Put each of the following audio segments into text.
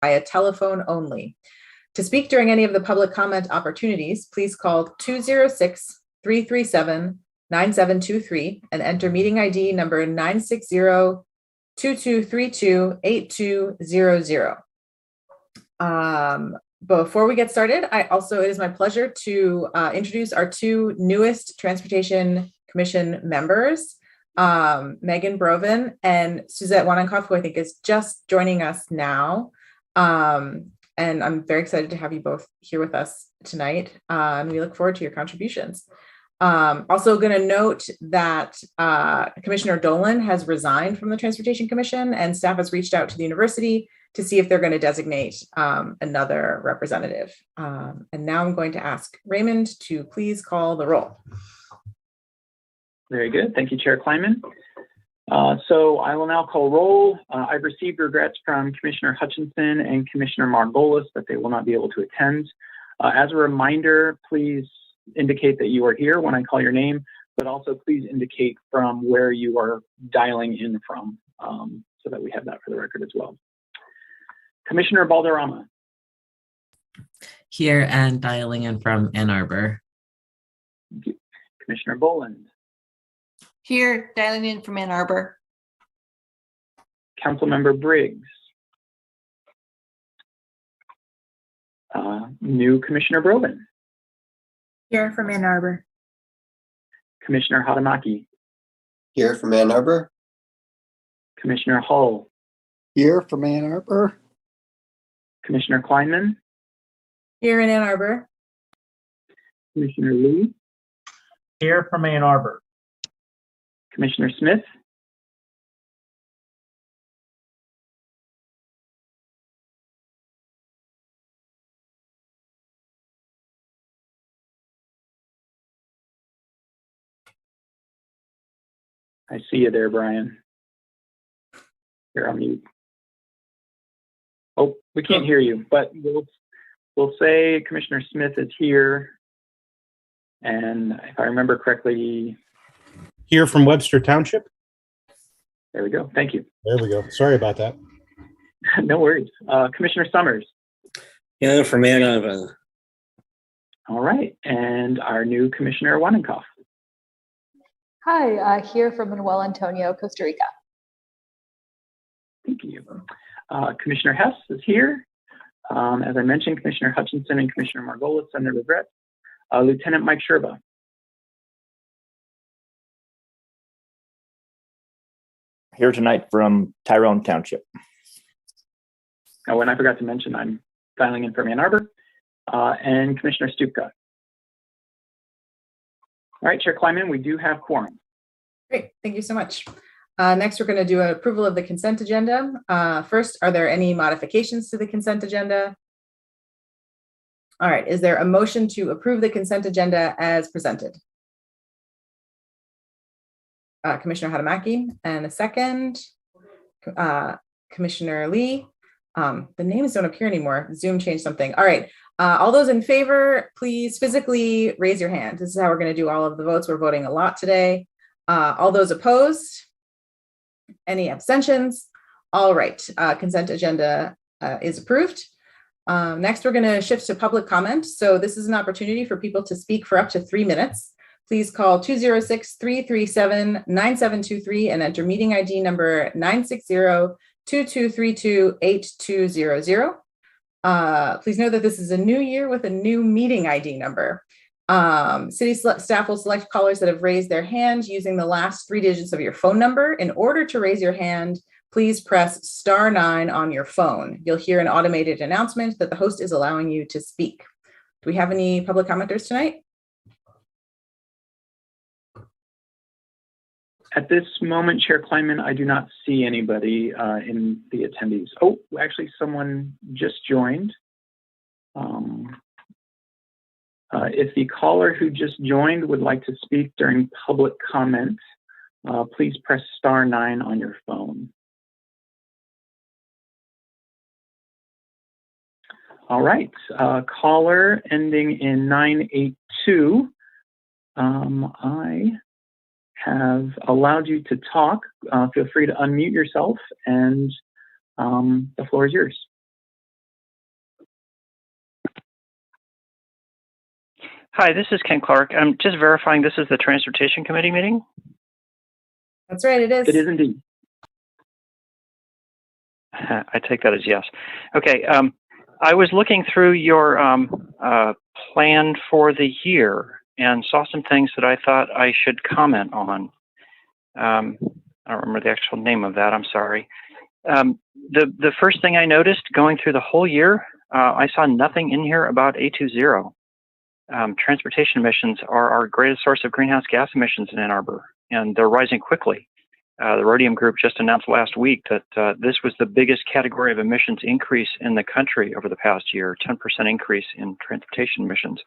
via telephone only. To speak during any of the public comment opportunities, please call 206-337-9723 and enter meeting ID number 960-2232-8200. Before we get started, it is my pleasure to introduce our two newest Transportation Commission members, Megan Brovin and Suzette Wanenkoff, who I think is just joining us now. And I'm very excited to have you both here with us tonight. And we look forward to your contributions. Also going to note that Commissioner Dolan has resigned from the Transportation Commission, and staff has reached out to the university to see if they're going to designate another representative. And now I'm going to ask Raymond to please call the roll. Very good. Thank you, Chair Kleinman. So I will now call roll. I've received regrets from Commissioner Hutchinson and Commissioner Margolis that they will not be able to attend. As a reminder, please indicate that you are here when I call your name, but also please indicate from where you are dialing in from, so that we have that for the record as well. Commissioner Balderrama. Here and dialing in from Ann Arbor. Thank you. Commissioner Boland. Here, dialing in from Ann Arbor. Councilmember Briggs. New Commissioner Brovin. Here from Ann Arbor. Commissioner Hadamaki. Here from Ann Arbor. Commissioner Hull. Here from Ann Arbor. Commissioner Kleinman. Here in Ann Arbor. Commissioner Lee. Here from Ann Arbor. Commissioner Smith. I see you there, Brian. You're on mute. Oh, we can't hear you, but we'll say Commissioner Smith is here. And if I remember correctly, here from Webster Township. There we go. Thank you. There we go. Sorry about that. No worries. Commissioner Summers. Here from Ann Arbor. All right. And our new Commissioner Wanenkoff. Hi, here from Manuel Antonio, Costa Rica. Thank you. Commissioner Hess is here. As I mentioned, Commissioner Hutchinson and Commissioner Margolis send their regrets. Lieutenant Mike Sherba. Here tonight from Tyrone Township. Oh, and I forgot to mention, I'm dialing in from Ann Arbor. And Commissioner Stupka. All right, Chair Kleinman, we do have quorum. Great, thank you so much. Next, we're going to do an approval of the consent agenda. First, are there any modifications to the consent agenda? All right, is there a motion to approve the consent agenda as presented? Commissioner Hadamaki, and a second. Commissioner Lee. The names don't appear anymore. Zoom changed something. All right. All those in favor, please physically raise your hand. This is how we're going to do all of the votes. We're voting a lot today. All those opposed? Any abstentions? All right. Consent agenda is approved. Next, we're going to shift to public comment. So this is an opportunity for people to speak for up to 3 minutes. Please call 206-337-9723 and enter meeting ID number 960-2232-8200. Please know that this is a new year with a new meeting ID number. City staff will select callers that have raised their hand using the last 3 digits of your phone number. In order to raise your hand, please press *9 on your phone. You'll hear an automated announcement that the host is allowing you to speak. Do we have any public commenters tonight? At this moment, Chair Kleinman, I do not see anybody in the attendees. Oh, actually, someone just joined. If the caller who just joined would like to speak during public comment, please press *9 on your phone. All right, caller ending in 982. I have allowed you to talk. Feel free to unmute yourself, and the floor is yours. Hi, this is Ken Clark. I'm just verifying this is the Transportation Committee meeting. That's right, it is. It is indeed. I take that as yes. Okay, I was looking through your plan for the year and saw some things that I thought I should comment on. I don't remember the actual name of that, I'm sorry. The first thing I noticed going through the whole year, I saw nothing in here about A20. Transportation emissions are our greatest source of greenhouse gas emissions in Ann Arbor, and they're rising quickly. The Rhodium Group just announced last week that this was the biggest category of emissions increase in the country over the past year, 10% increase in transportation emissions.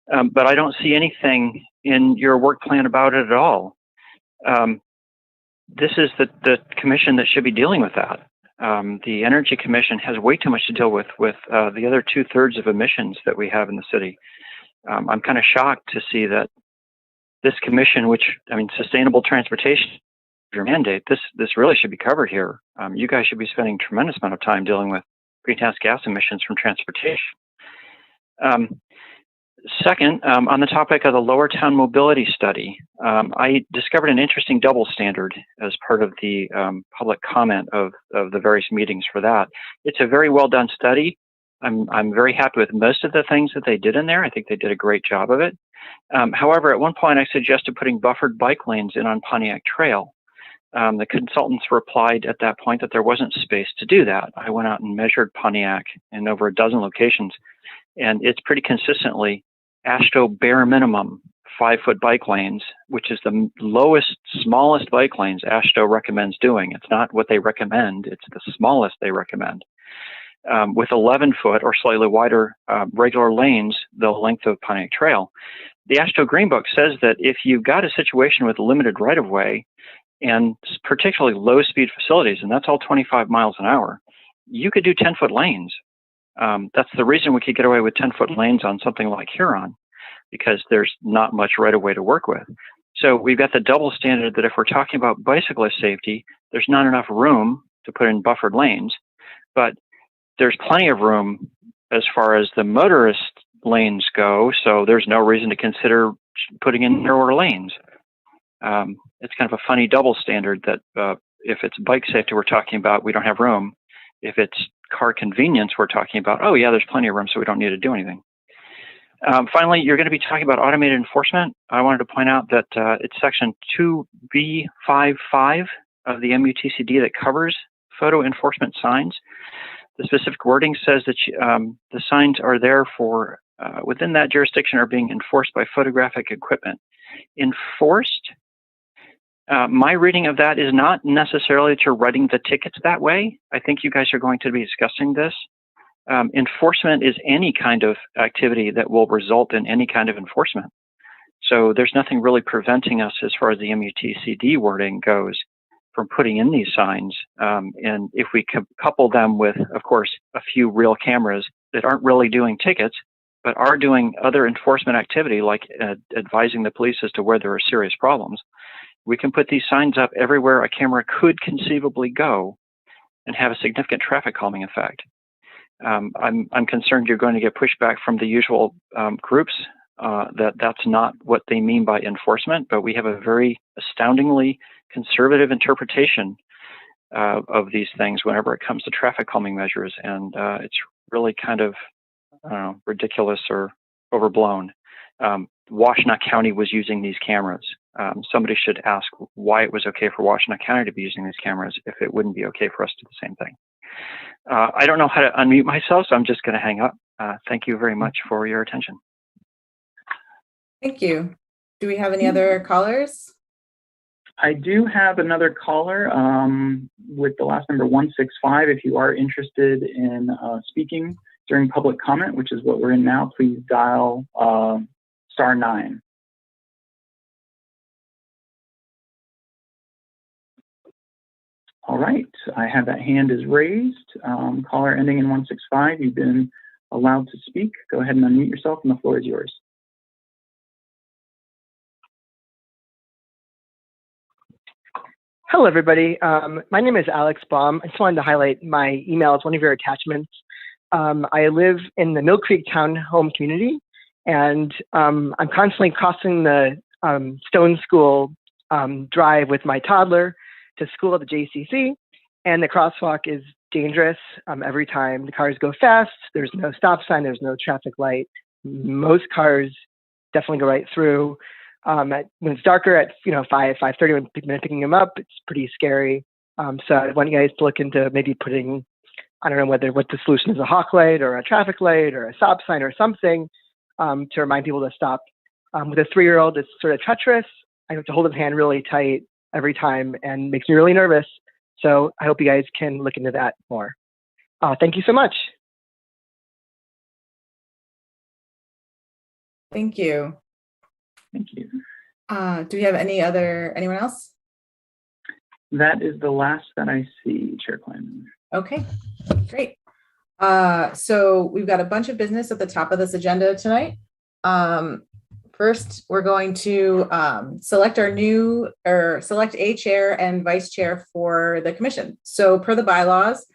But I don't see anything in your work plan about it at all. This is the commission that should be dealing with that. The Energy Commission has way too much to deal with the other 2/3 of emissions that we have in the city. I'm kind of shocked to see that this commission, which, I mean, sustainable transportation, your mandate, this really should be covered here. You guys should be spending a tremendous amount of time dealing with greenhouse gas emissions from transportation. Second, on the topic of the Lower Town Mobility Study, I discovered an interesting double standard as part of the public comment of the various meetings for that. It's a very well done study. I'm very happy with most of the things that they did in there. I think they did a great job of it. However, at one point I suggested putting buffered bike lanes in on Pontiac Trail. The consultants replied at that point that there wasn't space to do that. I went out and measured Pontiac in over a dozen locations, and it's pretty consistently AASHTO bare minimum 5-foot bike lanes, which is the lowest, smallest bike lanes AASHTO recommends doing. It's not what they recommend, it's the smallest they recommend. With 11-foot or slightly wider regular lanes, the length of Pontiac Trail. The AASHTO Green Book says that if you've got a situation with limited right-of-way and particularly low-speed facilities, and that's all 25 miles an hour, you could do 10-foot lanes. That's the reason we could get away with 10-foot lanes on something like Huron, because there's not much right-of-way to work with. So we've got the double standard that if we're talking about bicyclist safety, there's not enough room to put in buffered lanes, but there's plenty of room as far as the motorist lanes go, so there's no reason to consider putting in narrower lanes. It's kind of a funny double standard that if it's bike safety we're talking about, we don't have room. If it's car convenience we're talking about, oh yeah, there's plenty of room, so we don't need to do anything. Finally, you're going to be talking about automated enforcement. I wanted to point out that it's section 2B55 of the MUTCD that covers photo enforcement signs. The specific wording says that the signs are there for, within that jurisdiction, are being enforced by photographic equipment. Enforced, my reading of that is not necessarily to writing the tickets that way. I think you guys are going to be discussing this. Enforcement is any kind of activity that will result in any kind of enforcement. So there's nothing really preventing us as far as the MUTCD wording goes from putting in these signs. And if we couple them with, of course, a few real cameras that aren't really doing tickets, but are doing other enforcement activity like advising the police as to where there are serious problems, we can put these signs up everywhere a camera could conceivably go and have a significant traffic calming effect. I'm concerned you're going to get pushback from the usual groups that's not what they mean by enforcement, but we have a very astoundingly conservative interpretation of these things whenever it comes to traffic calming measures, and it's really kind of, I don't know, ridiculous or overblown. Washtenaw County was using these cameras. Somebody should ask why it was okay for Washtenaw County to be using these cameras if it wouldn't be okay for us to do the same thing. I don't know how to unmute myself, so I'm just going to hang up. Thank you very much for your attention. Thank you. Do we have any other callers? I do have another caller with the last number 165. If you are interested in speaking during public comment, which is what we're in now, please dial *9. All right, I have that hand is raised. Caller ending in 165, you've been allowed to speak. Go ahead and unmute yourself and the floor is yours. Hello, everybody. My name is Alex Baum. I just wanted to highlight my email as one of your attachments. I live in the Mill Creek Townhome community, And I'm constantly crossing the Stone School drive with my toddler to school at the JCC. And the crosswalk is dangerous every time. The cars go fast. There's no stop sign. There's no traffic light. Most cars definitely go right through. When it's darker at 5:30 when people are picking them up, it's pretty scary. So I want you guys to look into maybe putting, I don't know what the solution is, a hawk light or a traffic light or a stop sign or something to remind people to stop. With a 3-year-old, it's sort of treacherous. I have to hold his hand really tight every time and makes me really nervous. So I hope you guys can look into that more. Thank you so much. Thank you. Thank you. Do we have anyone else? That is the last that I see, Chair Kleinman. Okay, great. So we've got a bunch of business at the top of this agenda tonight. First, we're going to select a chair and vice chair for the commission. So per the bylaws,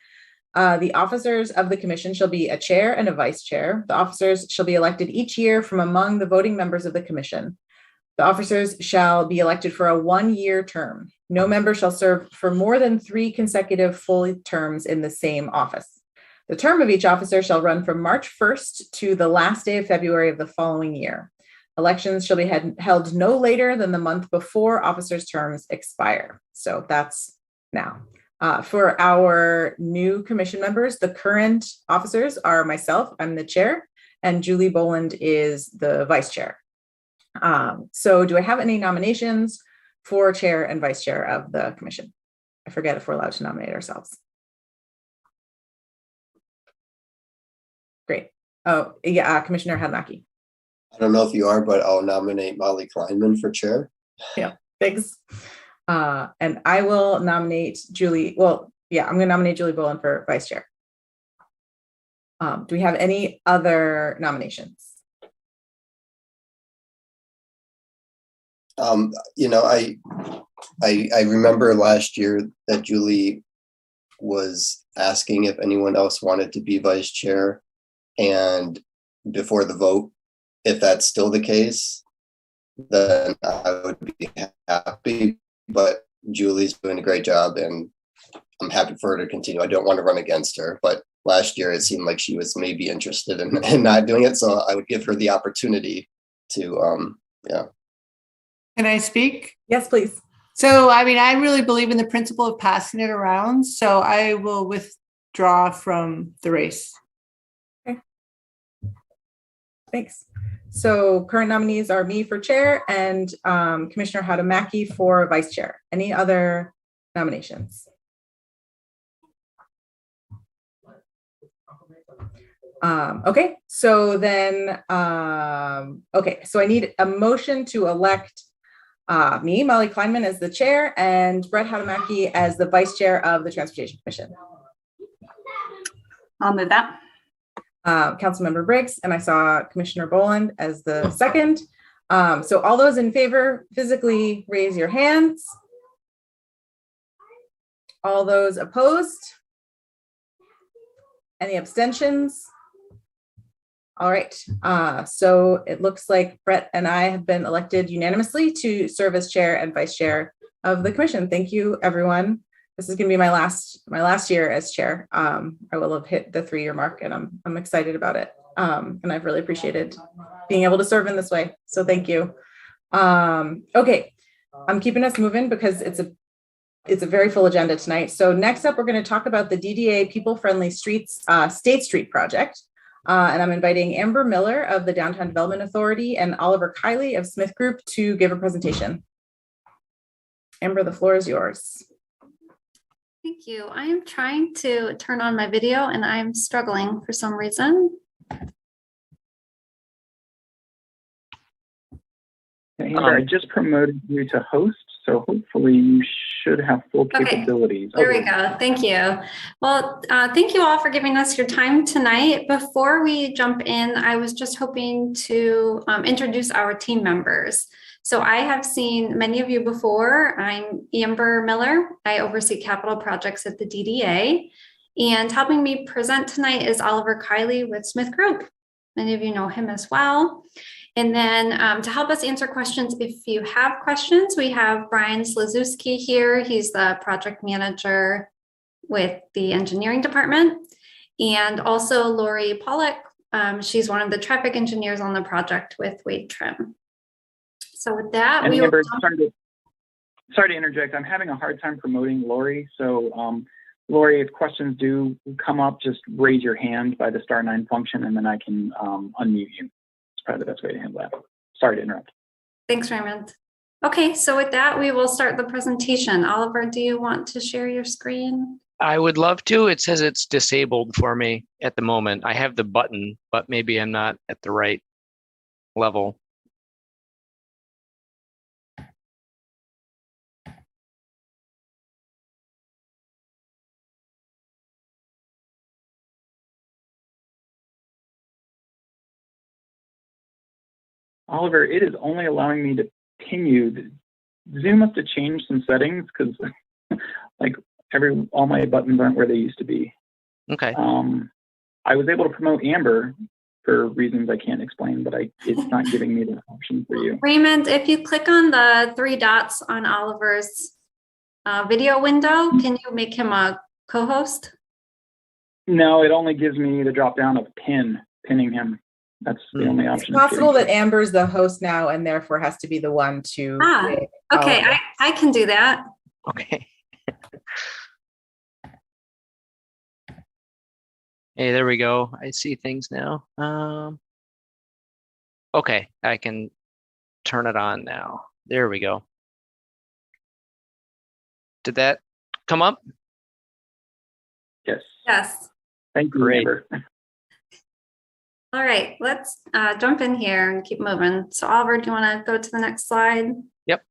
the officers of the commission shall be a chair and a vice chair. The officers shall be elected each year from among the voting members of the commission. The officers shall be elected for a 1-year term. No member shall serve for more than 3 consecutive full terms in the same office. The term of each officer shall run from March 1st to the last day of February of the following year. Elections shall be held no later than the month before officers' terms expire. So that's now. For our new commission members, the current officers are myself, I'm the chair, and Julie Boland is the vice chair. So do I have any nominations for chair and vice chair of the commission? I forget if we're allowed to nominate ourselves. Great. Oh, yeah, Commissioner Hadnaki. I don't know if you are, but I'll nominate Molly Kleinman for chair. Yeah, thanks. And I will nominate Julie. Well, yeah, I'm going to nominate Julie Boland for vice chair. Do we have any other nominations? I remember last year that Julie was asking if anyone else wanted to be vice chair, and before the vote, if that's still the case, then I would be happy. But Julie's doing a great job, and I'm happy for her to continue. I don't want to run against her, but last year it seemed like she was maybe interested in not doing it, so I would give her the opportunity to, yeah. Can I speak? Yes, please. So, I mean, I really believe in the principle of passing it around. So I will withdraw from the race. Okay. Thanks. So current nominees are me for chair and Commissioner Hadamaki for vice chair. Any other nominations? Okay, so then, okay, so I need a motion to elect me, Molly Kleinman, as the chair and Brett Hadamaki as the vice chair of the Transportation Commission. I'll move that. Councilmember Briggs, and I saw Commissioner Boland as the second. So all those in favor, physically raise your hands. All those opposed? Any abstentions? All right, so it looks like Brett and I have been elected unanimously to serve as chair and vice chair of the commission. Thank you, everyone. This is going to be my last year as chair. I will have hit the 3-year mark, and I'm excited about it. And I've really appreciated being able to serve in this way. So thank you. Okay, I'm keeping us moving because it's a very full agenda tonight. So next up, we're going to talk about the DDA People Friendly Streets State Street project. And I'm inviting Amber Miller of the Downtown Development Authority and Oliver Kiley of Smith Group to give a presentation. Amber, the floor is yours. Thank you. I am trying to turn on my video and I'm struggling for some reason. Amber, I just promoted you to host, so hopefully you should have full capabilities. There we go. Thank you. Well, thank you all for giving us your time tonight. Before we jump in, I was just hoping to introduce our team members. So I have seen many of you before. I'm Amber Miller. I oversee capital projects at the DDA. And helping me present tonight is Oliver Kiley with Smith Group. Many of you know him as well. And then to help us answer questions, if you have questions, we have Brian Slazewski here. He's the project manager with the engineering department. And also Lori Pollock. She's one of the traffic engineers on the project with Wade Trim. So with that, and Amber, sorry to interject. I'm having a hard time promoting Lori. So Lori, if questions do come up, just raise your hand by the *9 function, and then I can unmute you. It's probably the best way to handle that. Sorry to interrupt. Thanks, Raymond. Okay, so with that, we will start the presentation. Oliver, do you want to share your screen? I would love to. It says it's disabled for me at the moment. I have the button, but maybe I'm not at the right level. Oliver, it is only allowing me to pin you. Zoom must have changed some settings because like all my buttons aren't where they used to be. Okay. I was able to promote Amber for reasons I can't explain, but it's not giving me the option for you. Raymond, if you click on the 3 dots on Oliver's video window, can you make him a co-host? No, it only gives me the drop down of pinning him. That's the only option. It's possible that Amber's the host now and therefore has to be the one to. Okay, I can do that. Okay. Hey, there we go. I see things now. Okay, I can turn it on now. There we go. Did that come up? Yes. Yes. Thank you, Amber. All right, let's jump in here and keep moving. So Oliver, do you want to go to the next slide? Yep.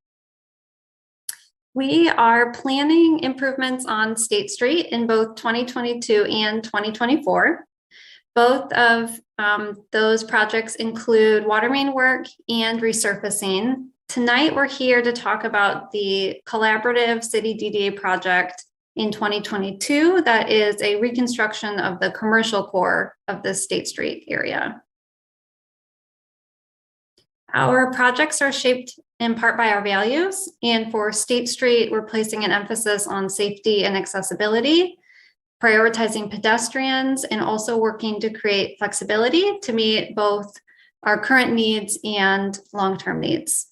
We are planning improvements on State Street in both 2022 and 2024. Both of those projects include water main work and resurfacing. Tonight, we're here to talk about the collaborative city DDA project in 2022, that is a reconstruction of the commercial core of the State Street area. Our projects are shaped in part by our values, and for State Street, we're placing an emphasis on safety and accessibility, prioritizing pedestrians, and also working to create flexibility to meet both our current needs and long-term needs.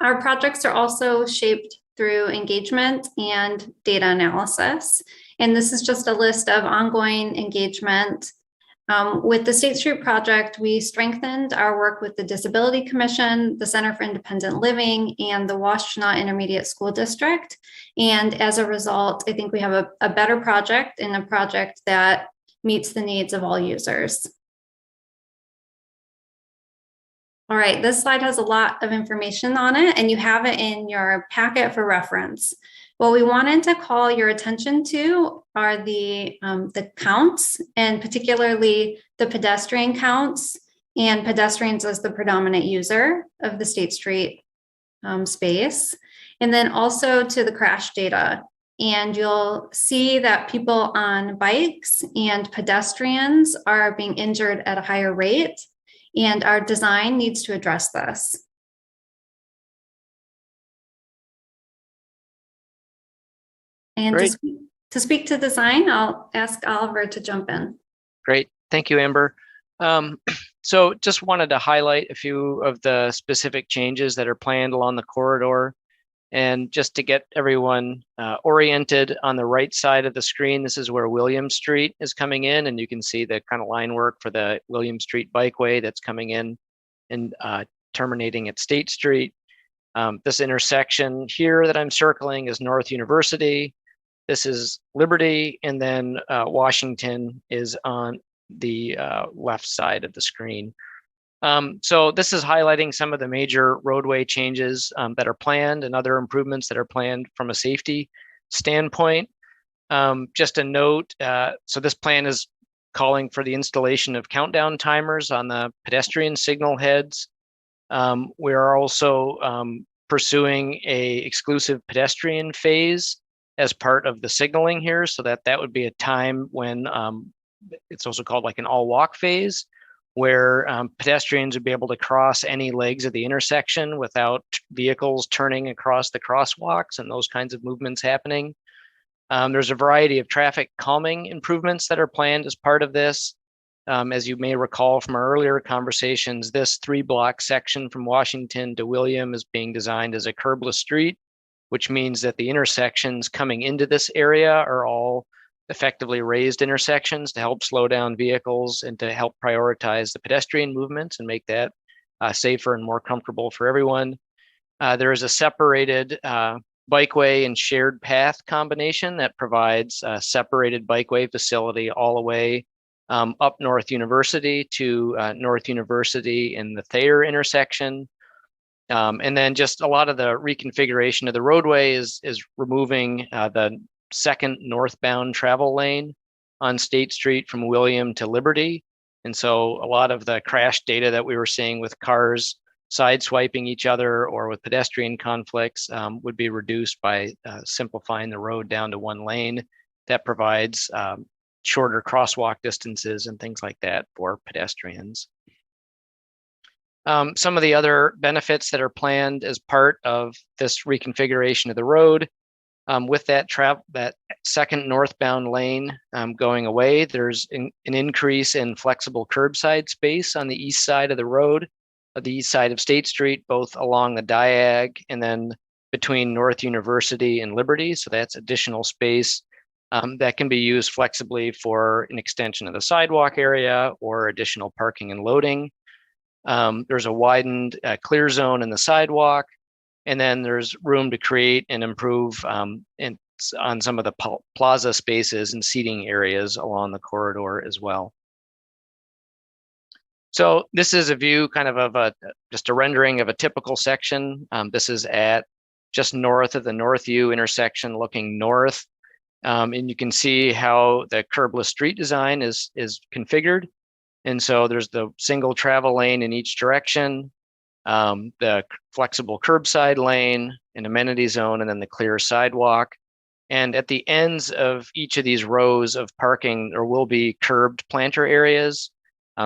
Our projects are also shaped through engagement and data analysis. And this is just a list of ongoing engagement. With the State Street project, we strengthened our work with the Disability Commission, the Center for Independent Living, and the Washtenaw Intermediate School District. And as a result, I think we have a better project and a project that meets the needs of all users. All right, this slide has a lot of information on it, and you have it in your packet for reference. What we wanted to call your attention to are the counts, and particularly the pedestrian counts, and pedestrians as the predominant user of the State Street space, and then also to the crash data. And you'll see that people on bikes and pedestrians are being injured at a higher rate. And our design needs to address this. And to speak to design, I'll ask Oliver to jump in. Great, thank you, Amber. So just wanted to highlight a few of the specific changes that are planned along the corridor. And just to get everyone oriented, on the right side of the screen, this is where William Street is coming in, and you can see the kind of line work for the William Street bikeway that's coming in and terminating at State Street. This intersection here that I'm circling is North University. This is Liberty, and then Washington is on the left side of the screen. So this is highlighting some of the major roadway changes that are planned and other improvements that are planned from a safety standpoint. Just a note, so this plan is calling for the installation of countdown timers on the pedestrian signal heads. We are also pursuing an exclusive pedestrian phase as part of the signaling here, so that would be a time when it's also called like an all walk phase, where pedestrians would be able to cross any legs of the intersection without vehicles turning across the crosswalks and those kinds of movements happening. There's a variety of traffic calming improvements that are planned as part of this. As you may recall from our earlier conversations, this 3-block section from Washington to William is being designed as a curbless street, which means that the intersections coming into this area are all effectively raised intersections to help slow down vehicles and to help prioritize the pedestrian movements and make that safer and more comfortable for everyone. There is a separated bikeway and shared path combination that provides a separated bikeway facility all the way up North University to North University in the Thayer intersection. And then just a lot of the reconfiguration of the roadway is removing the second northbound travel lane on State Street from William to Liberty. And so a lot of the crash data that we were seeing with cars sideswiping each other or with pedestrian conflicts would be reduced by simplifying the road down to one lane that provides shorter crosswalk distances and things like that for pedestrians. Some of the other benefits that are planned as part of this reconfiguration of the road, with that second northbound lane going away, there's an increase in flexible curbside space on the east side of the road, the east side of State Street, both along the diag and then between North University and Liberty. So that's additional space that can be used flexibly for an extension of the sidewalk area or additional parking and loading. There's a widened clear zone in the sidewalk, and then there's room to create and improve on some of the plaza spaces and seating areas along the corridor as well. So this is a view kind of just a rendering of a typical section. This is at just north of the North U intersection looking north. And you can see how the curbless street design is configured. And so there's the single travel lane in each direction, the flexible curbside lane, an amenity zone, and then the clear sidewalk. And at the ends of each of these rows of parking, there will be curbed planter areas.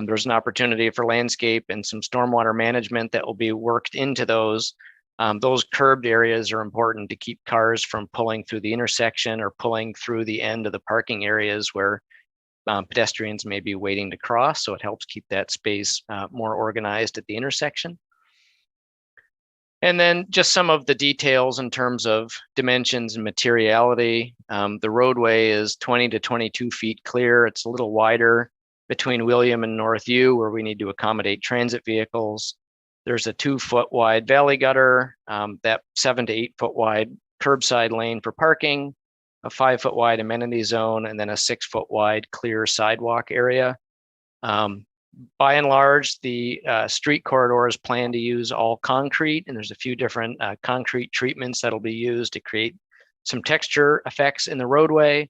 There's an opportunity for landscape and some stormwater management that will be worked into those. Those curbed areas are important to keep cars from pulling through the intersection or pulling through the end of the parking areas where pedestrians may be waiting to cross. So it helps keep that space more organized at the intersection. And then just some of the details in terms of dimensions and materiality. The roadway is 20 to 22 feet clear. It's a little wider between William and North U, where we need to accommodate transit vehicles. There's a 2-foot wide valley gutter, that 7 to 8 foot wide curbside lane for parking, a 5-foot wide amenity zone, and then a 6-foot wide clear sidewalk area. By and large, the street corridors plan to use all concrete, and there's a few different concrete treatments that'll be used to create some texture effects in the roadway.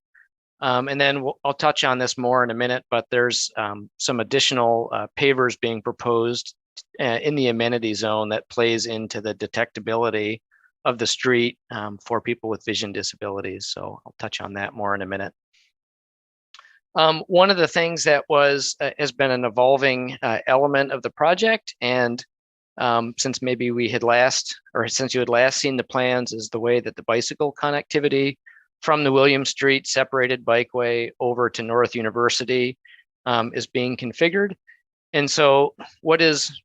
And then I'll touch on this more in a minute, but there's some additional pavers being proposed in the amenity zone that plays into the detectability of the street for people with vision disabilities. So I'll touch on that more in a minute. One of the things that has been an evolving element of the project, and since maybe we had since you had last seen the plans, is the way that the bicycle connectivity from the William Street separated bikeway over to North University is being configured. And so what is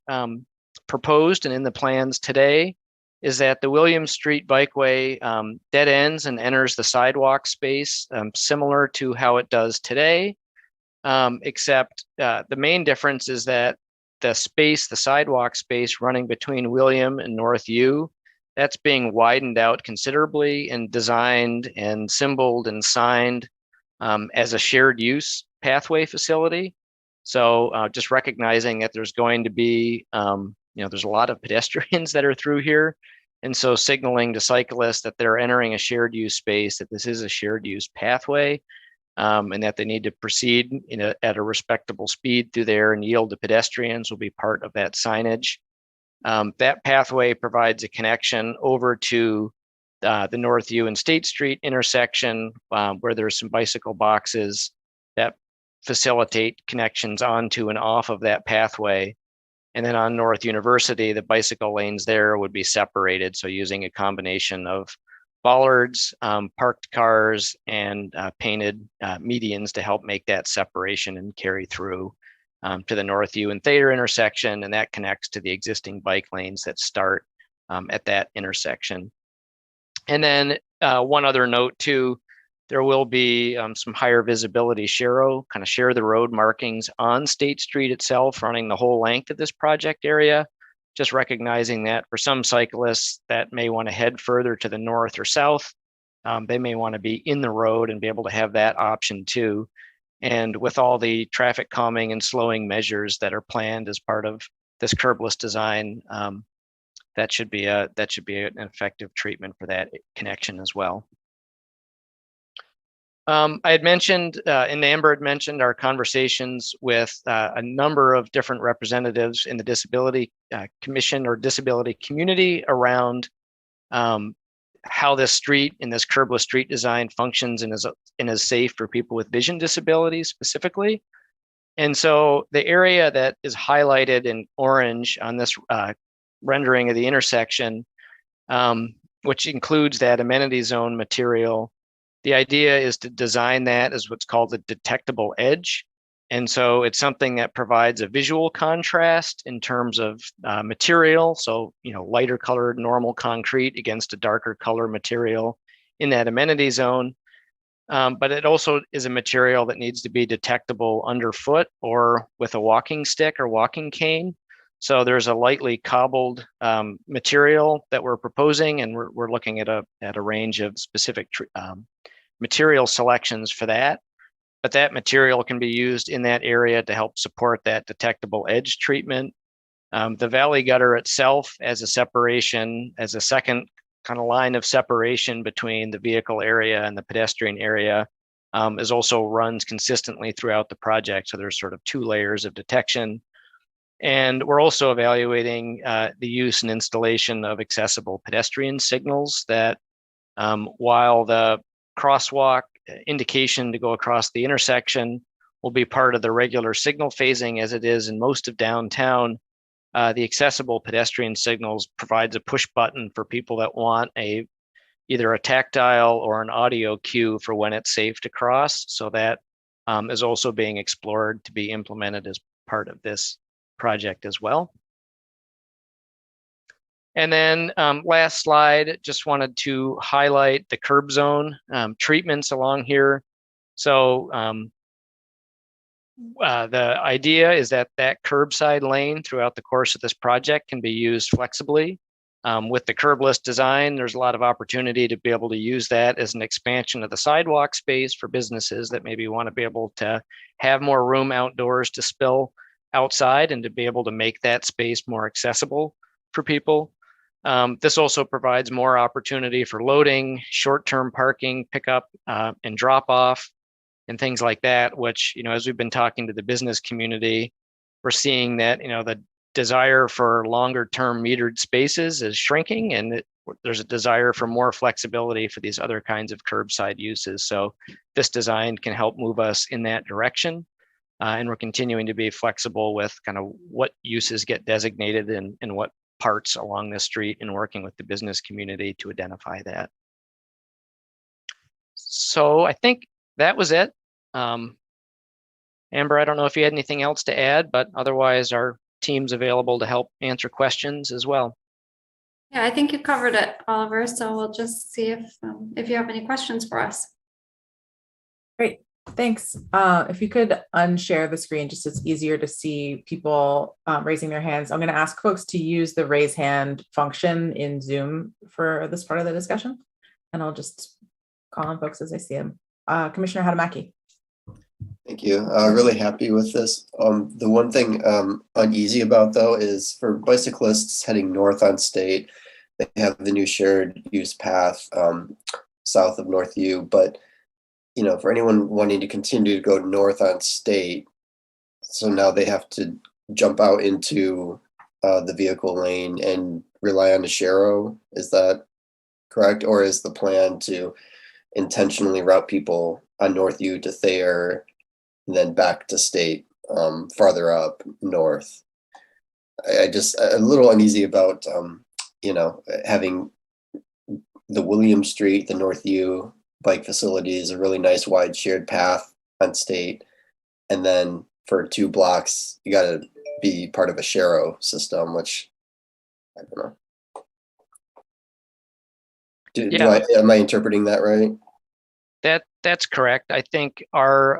proposed and in the plans today is that the William Street bikeway dead ends and enters the sidewalk space similar to how it does today, except the main difference is that the sidewalk space running between William and North U, that's being widened out considerably and designed and symboled and signed as a shared use pathway facility. So just recognizing that there's going to be, there's a lot of pedestrians that are through here. And so signaling to cyclists that they're entering a shared use space, that this is a shared use pathway, and that they need to proceed at a respectable speed through there and yield to pedestrians will be part of that signage. That pathway provides a connection over to the North U and State Street intersection, where there's some bicycle boxes that facilitate connections onto and off of that pathway. And then on North University, the bicycle lanes there would be separated. So using a combination of bollards, parked cars, and painted medians to help make that separation and carry through to the North U and Thayer intersection. And that connects to the existing bike lanes that start at that intersection. And then one other note too, there will be some higher visibility share the road markings on State Street itself, running the whole length of this project area. Just recognizing that for some cyclists that may want to head further to the north or south, they may want to be in the road and be able to have that option too. And with all the traffic calming and slowing measures that are planned as part of this curbless design, that should be an effective treatment for that connection as well. I had mentioned, and Amber had mentioned, our conversations with a number of different representatives in the Disability Commission or disability community around how this street and this curbless street design functions and is safe for people with vision disabilities specifically. And so the area that is highlighted in orange on this rendering of the intersection, which includes that amenity zone material, the idea is to design that as what's called a detectable edge. And so it's something that provides a visual contrast in terms of material. So, lighter colored normal concrete against a darker color material in that amenity zone. But it also is a material that needs to be detectable underfoot or with a walking stick or walking cane. So there's a lightly cobbled material that we're proposing, and we're looking at a range of specific material selections for that. But that material can be used in that area to help support that detectable edge treatment. The valley gutter itself as a separation, as a second kind of line of separation between the vehicle area and the pedestrian area, is also runs consistently throughout the project. So there's sort of two layers of detection. And we're also evaluating the use and installation of accessible pedestrian signals that, while the crosswalk indication to go across the intersection will be part of the regular signal phasing as it is in most of downtown, the accessible pedestrian signals provides a push button for people that want either a tactile or an audio cue for when it's safe to cross. So that is also being explored to be implemented as part of this project as well. And then last slide, just wanted to highlight the curb zone treatments along here. So the idea is that curbside lane throughout the course of this project can be used flexibly. With the curbless design, there's a lot of opportunity to be able to use that as an expansion of the sidewalk space for businesses that maybe want to be able to have more room outdoors to spill outside and to be able to make that space more accessible for people. This also provides more opportunity for loading, short-term parking, pickup, and drop-off, and things like that, which, as we've been talking to the business community, we're seeing that, the desire for longer-term metered spaces is shrinking, and there's a desire for more flexibility for these other kinds of curbside uses. So this design can help move us in that direction. And we're continuing to be flexible with kind of what uses get designated and what parts along the street, and working with the business community to identify that. So I think that was it. Amber, I don't know if you had anything else to add, but otherwise our team's available to help answer questions as well. Yeah, I think you covered it, Oliver. So we'll just see if you have any questions for us. Great. Thanks. If you could unshare the screen, just so it's easier to see people raising their hands. I'm going to ask folks to use the raise hand function in Zoom for this part of the discussion, and I'll just call on folks as I see them. Commissioner Hadamaki. Thank you. Really happy with this. The one thing uneasy about, though, is for bicyclists heading north on State, they have the new shared use path south of North U, but for anyone wanting to continue to go north on State, so now they have to jump out into the vehicle lane and rely on the Shero. Is that correct? Or is the plan to intentionally route people on North U to Thayer and then back to State farther up north? I just a little uneasy about having the William Street, the North U bike facility is a really nice wide shared path on State, and then for 2 blocks you got to be part of a Sharrow system, which I don't know. Am I interpreting that right? That's correct. I think our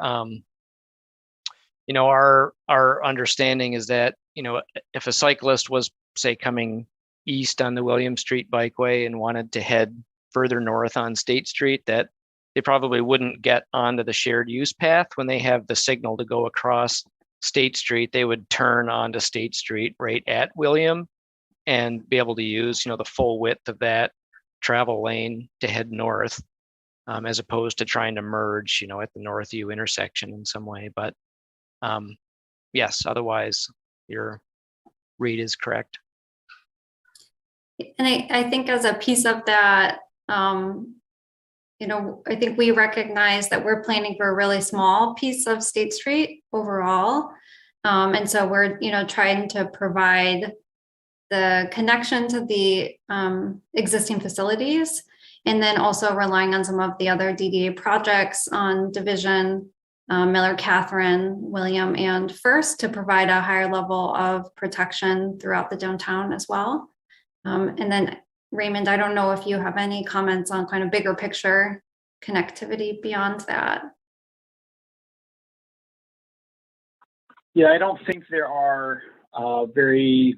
understanding is that, if a cyclist was, say, coming east on the William Street Bikeway and wanted to head further north on State Street, that they probably wouldn't get onto the shared use path when they have the signal to go across State Street. They would turn onto State Street right at William and be able to use, the full width of that travel lane to head north, as opposed to trying to merge, at the North U intersection in some way. But yes, otherwise your read is correct. And I think as a piece of that, I think we recognize that we're planning for a really small piece of State Street overall. And so we're, trying to provide the connection to the existing facilities, and then also relying on some of the other DDA projects on Division, Miller, Catherine, William, and First to provide a higher level of protection throughout the downtown as well. And then Raymond, I don't know if you have any comments on kind of bigger picture connectivity beyond that. Yeah, I don't think there are very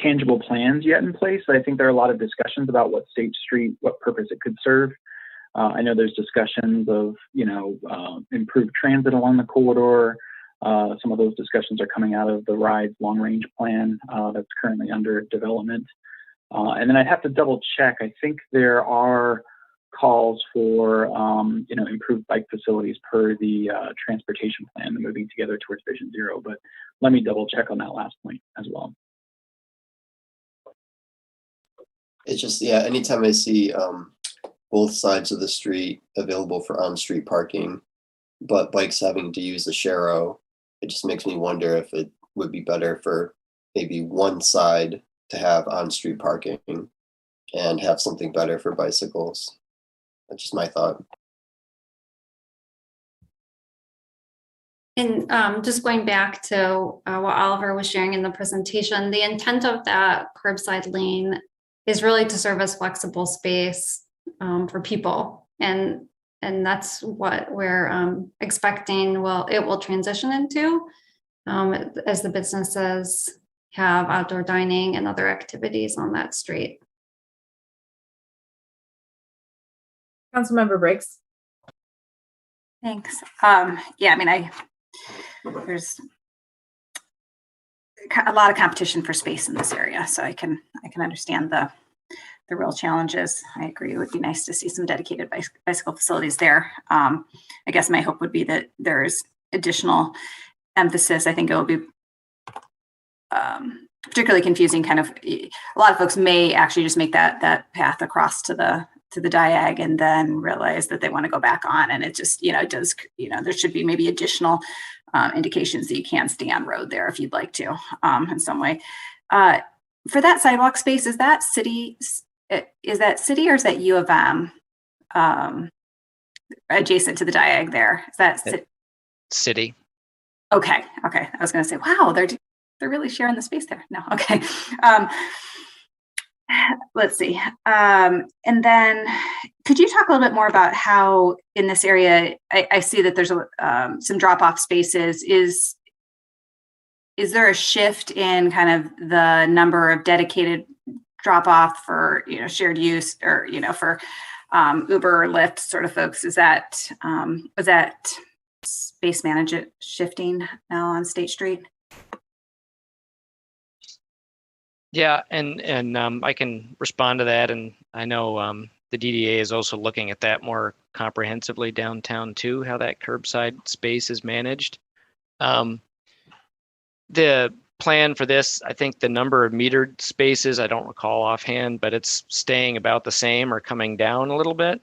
tangible plans yet in place. I think there are a lot of discussions about what State Street, what purpose it could serve. I know there's discussions of, improved transit along the corridor. Some of those discussions are coming out of the RIDE's long-range plan that's currently under development. And then I'd have to double check. I think there are calls for, improved bike facilities per the transportation plan, the moving together towards Vision Zero. But let me double check on that last point as well. It's just, anytime I see both sides of the street available for on-street parking, but bikes having to use the Sharrow, it just makes me wonder if it would be better for maybe one side to have on-street parking and have something better for bicycles. That's just my thought. And just going back to what Oliver was sharing in the presentation, the intent of that curbside lane is really to serve as flexible space for people. And that's what we're expecting it will transition into as the businesses have outdoor dining and other activities on that street. Councilmember Briggs. Thanks. There's a lot of competition for space in this area, so I can understand the real challenges. I agree. It would be nice to see some dedicated bicycle facilities there. I guess my hope would be that there's additional emphasis. I think it will be particularly confusing. Kind of, a lot of folks may actually just make that path across to the diag and then realize that they want to go back on, and it just there should be maybe additional indications that you can stay on road there if you'd like to in some way. For that sidewalk space, is that city or is that U of M adjacent to the diag there? Is that city? Okay. I was going to say, wow, they're really sharing the space there. No, okay. Let's see. And then could you talk a little bit more about how in this area, I see that there's some drop-off spaces. Is there a shift in kind of the number of dedicated drop-off for, shared use or, for Uber or Lyft sort of folks? Was that space management shifting now on State Street? Yeah, and I can respond to that. And I know the DDA is also looking at that more comprehensively downtown too, how that curbside space is managed. The plan for this, I think the number of metered spaces, I don't recall offhand, but it's staying about the same or coming down a little bit.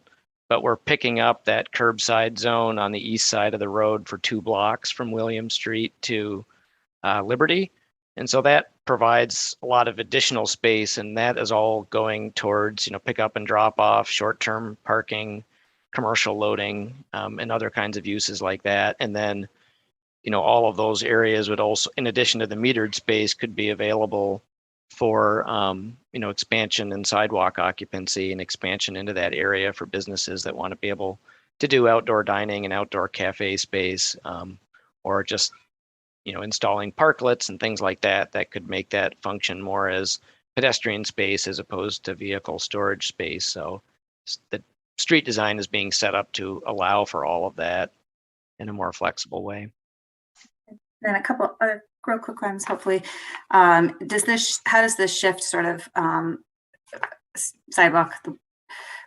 But we're picking up that curbside zone on the east side of the road for 2 blocks from William Street to Liberty. And so that provides a lot of additional space, and that is all going towards, pick up and drop off, short-term parking, commercial loading, and other kinds of uses like that. And then, all of those areas would also, in addition to the metered space, could be available for, expansion and sidewalk occupancy and expansion into that area for businesses that want to be able to do outdoor dining and outdoor cafe space, or just, installing parklets and things like that, that could make that function more as pedestrian space as opposed to vehicle storage space. So the street design is being set up to allow for all of that in a more flexible way. Then a couple other real quick ones, hopefully. How does this shift sort of sidewalk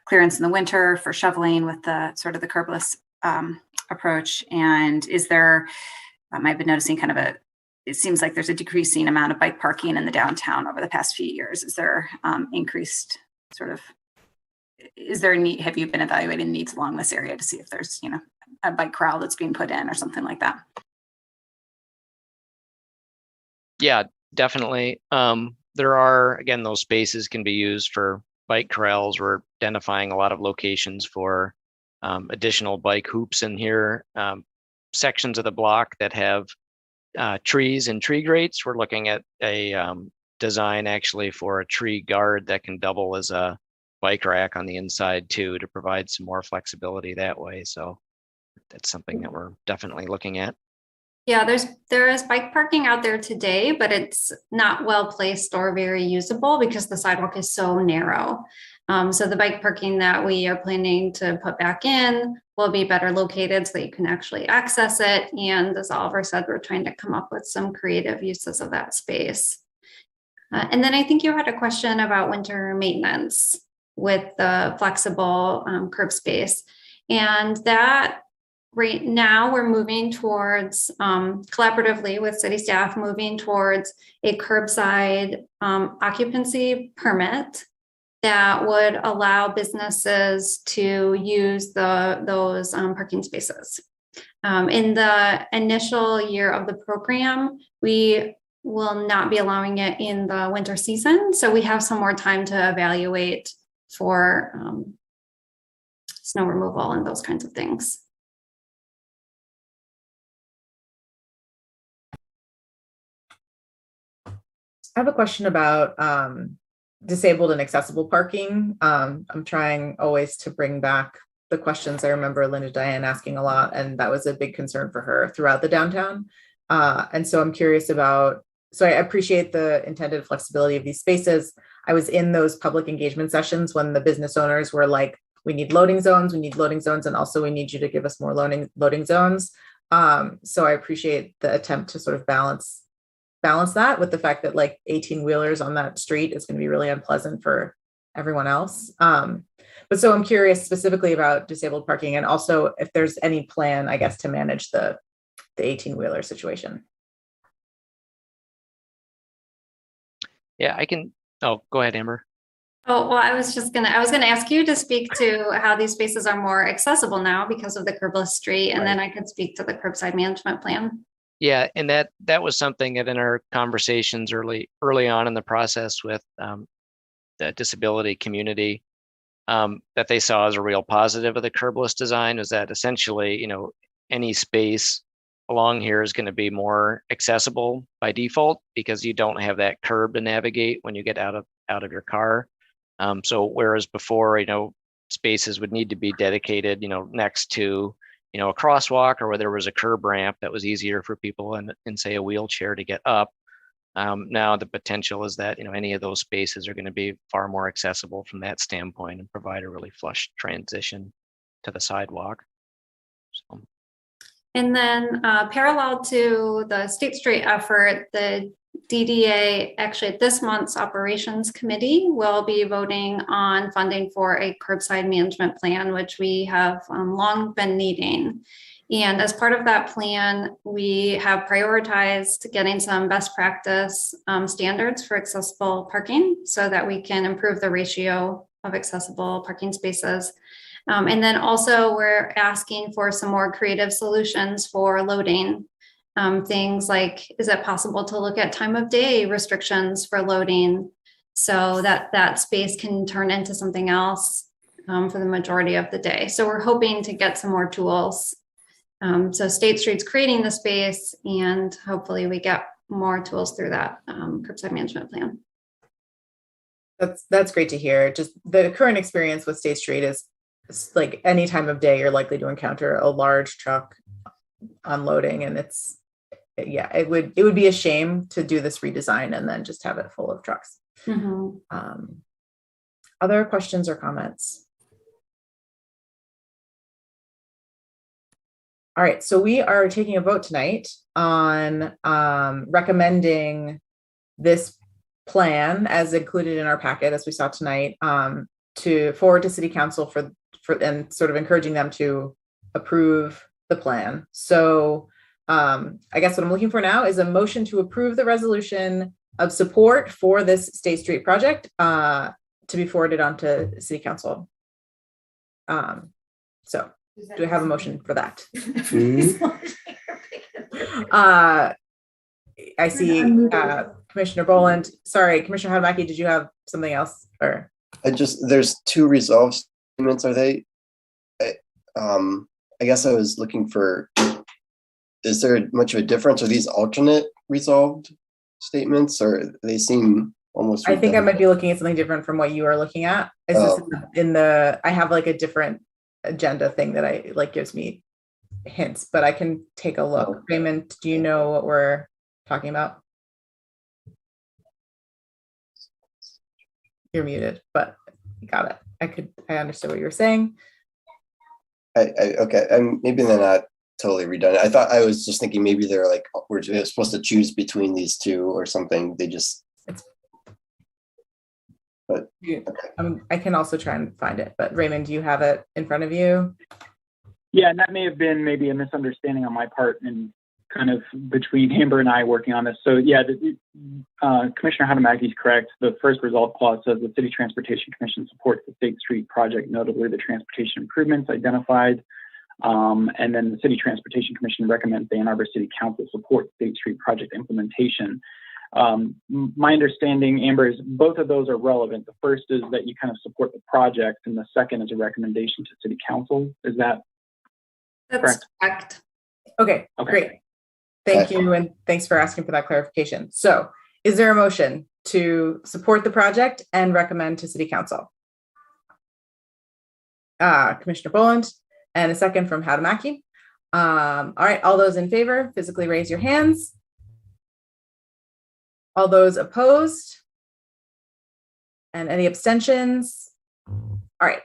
clearance in the winter for shoveling with the sort of the curbless approach? And is there, I've been noticing it seems like there's a decreasing amount of bike parking in the downtown over the past few years. Is there increased is there a need, have you been evaluating needs along this area to see if there's, a bike corral that's being put in or something like that? Yeah, definitely. There are, again, those spaces can be used for bike corrals. We're identifying a lot of locations for additional bike hoops in here. Sections of the block that have trees and tree grates. We're looking at a design actually for a tree guard that can double as a bike rack on the inside too, to provide some more flexibility that way. So that's something that we're definitely looking at. Yeah, there is bike parking out there today, but it's not well placed or very usable because the sidewalk is so narrow. So the bike parking that we are planning to put back in will be better located so that you can actually access it. And as Oliver said, we're trying to come up with some creative uses of that space. And then I think you had a question about winter maintenance with the flexible curb space. And that right now we're moving towards, collaboratively with city staff, moving towards a curbside occupancy permit that would allow businesses to use those parking spaces. In the initial year of the program, we will not be allowing it in the winter season. So we have some more time to evaluate for snow removal and those kinds of things. I have a question about disabled and accessible parking. I'm trying always to bring back the questions I remember Linda Diane asking a lot, and that was a big concern for her throughout the downtown. And so I'm curious about, so I appreciate the intended flexibility of these spaces. I was in those public engagement sessions when the business owners were like, we need loading zones, and also we need you to give us more loading zones. So I appreciate the attempt to sort of balance that with the fact that like 18-wheelers on that street is going to be really unpleasant for everyone else. But so I'm curious specifically about disabled parking, and also if there's any plan, I guess, to manage the 18-wheeler situation. Yeah, I can. Oh, go ahead, Amber. Oh, well, I was gonna ask you to speak to how these spaces are more accessible now because of the curbless street, and then I could speak to the curbside management plan. Yeah, and that was something that in our conversations early on in the process with the disability community, that they saw as a real positive of the curbless design, is that essentially, any space along here is going to be more accessible by default because you don't have that curb to navigate when you get out of your car. So whereas before, spaces would need to be dedicated, next to a crosswalk or where there was a curb ramp that was easier for people in say a wheelchair to get up. Now the potential is that any of those spaces are going to be far more accessible from that standpoint and provide a really flush transition to the sidewalk. So. And then parallel to the State Street effort, the DDA actually at this month's operations committee will be voting on funding for a curbside management plan, which we have long been needing. And as part of that plan, we have prioritized getting some best practice standards for accessible parking so that we can improve the ratio of accessible parking spaces. And then also we're asking for some more creative solutions for loading. Things like, is it possible to look at time of day restrictions for loading so that that space can turn into something else for the majority of the day? So we're hoping to get some more tools. So State Street's creating the space, and hopefully we get more tools through that curbside management plan. That's great to hear. Just the current experience with State Street is like any time of day you're likely to encounter a large truck unloading, and it would be a shame to do this redesign and then just have it full of trucks. Other questions or comments? All right, so we are taking a vote tonight on recommending this plan as included in our packet, as we saw tonight, to forward to City Council for and sort of encouraging them to approve the plan. So I guess what I'm looking for now is a motion to approve the resolution of support for this State Street project to be forwarded on to City Council. So do I have a motion for that? I see Commissioner Boland. Sorry, Commissioner Hadamaki, did you have something else? Or there's two resolve statements. Are they? I guess I was looking for. Is there much of a difference? Are these alternate resolved statements, or they seem almost? I think I might be looking at something different from what you are looking at. It's just in the. I have like a different agenda thing that I like gives me hints, but I can take a look. Raymond, do you know what we're talking about? You're muted, but you got it. I understood what you were saying. Okay, maybe they're not totally redundant. I thought I was just thinking maybe they're like we're supposed to choose between these two or something. They just. But okay. I can also try and find it. But Raymond, do you have it in front of you? Yeah, and that may have been maybe a misunderstanding on my part and kind of between Amber and I working on this. So yeah, Commissioner Hadamaki is correct. The first resolve clause says the City Transportation Commission supports the State Street project, notably the transportation improvements identified. And then the City Transportation Commission recommends the Ann Arbor City Council support State Street project implementation. My understanding, Amber, is both of those are relevant. The first is that you kind of support the project, and the second is a recommendation to City Council. Is that correct? Okay, great. Thank you, and thanks for asking for that clarification. So, is there a motion to support the project and recommend to City Council? Commissioner Boland, and a second from Hadamaki. All right, all those in favor, physically raise your hands. All those opposed? And any abstentions? All right,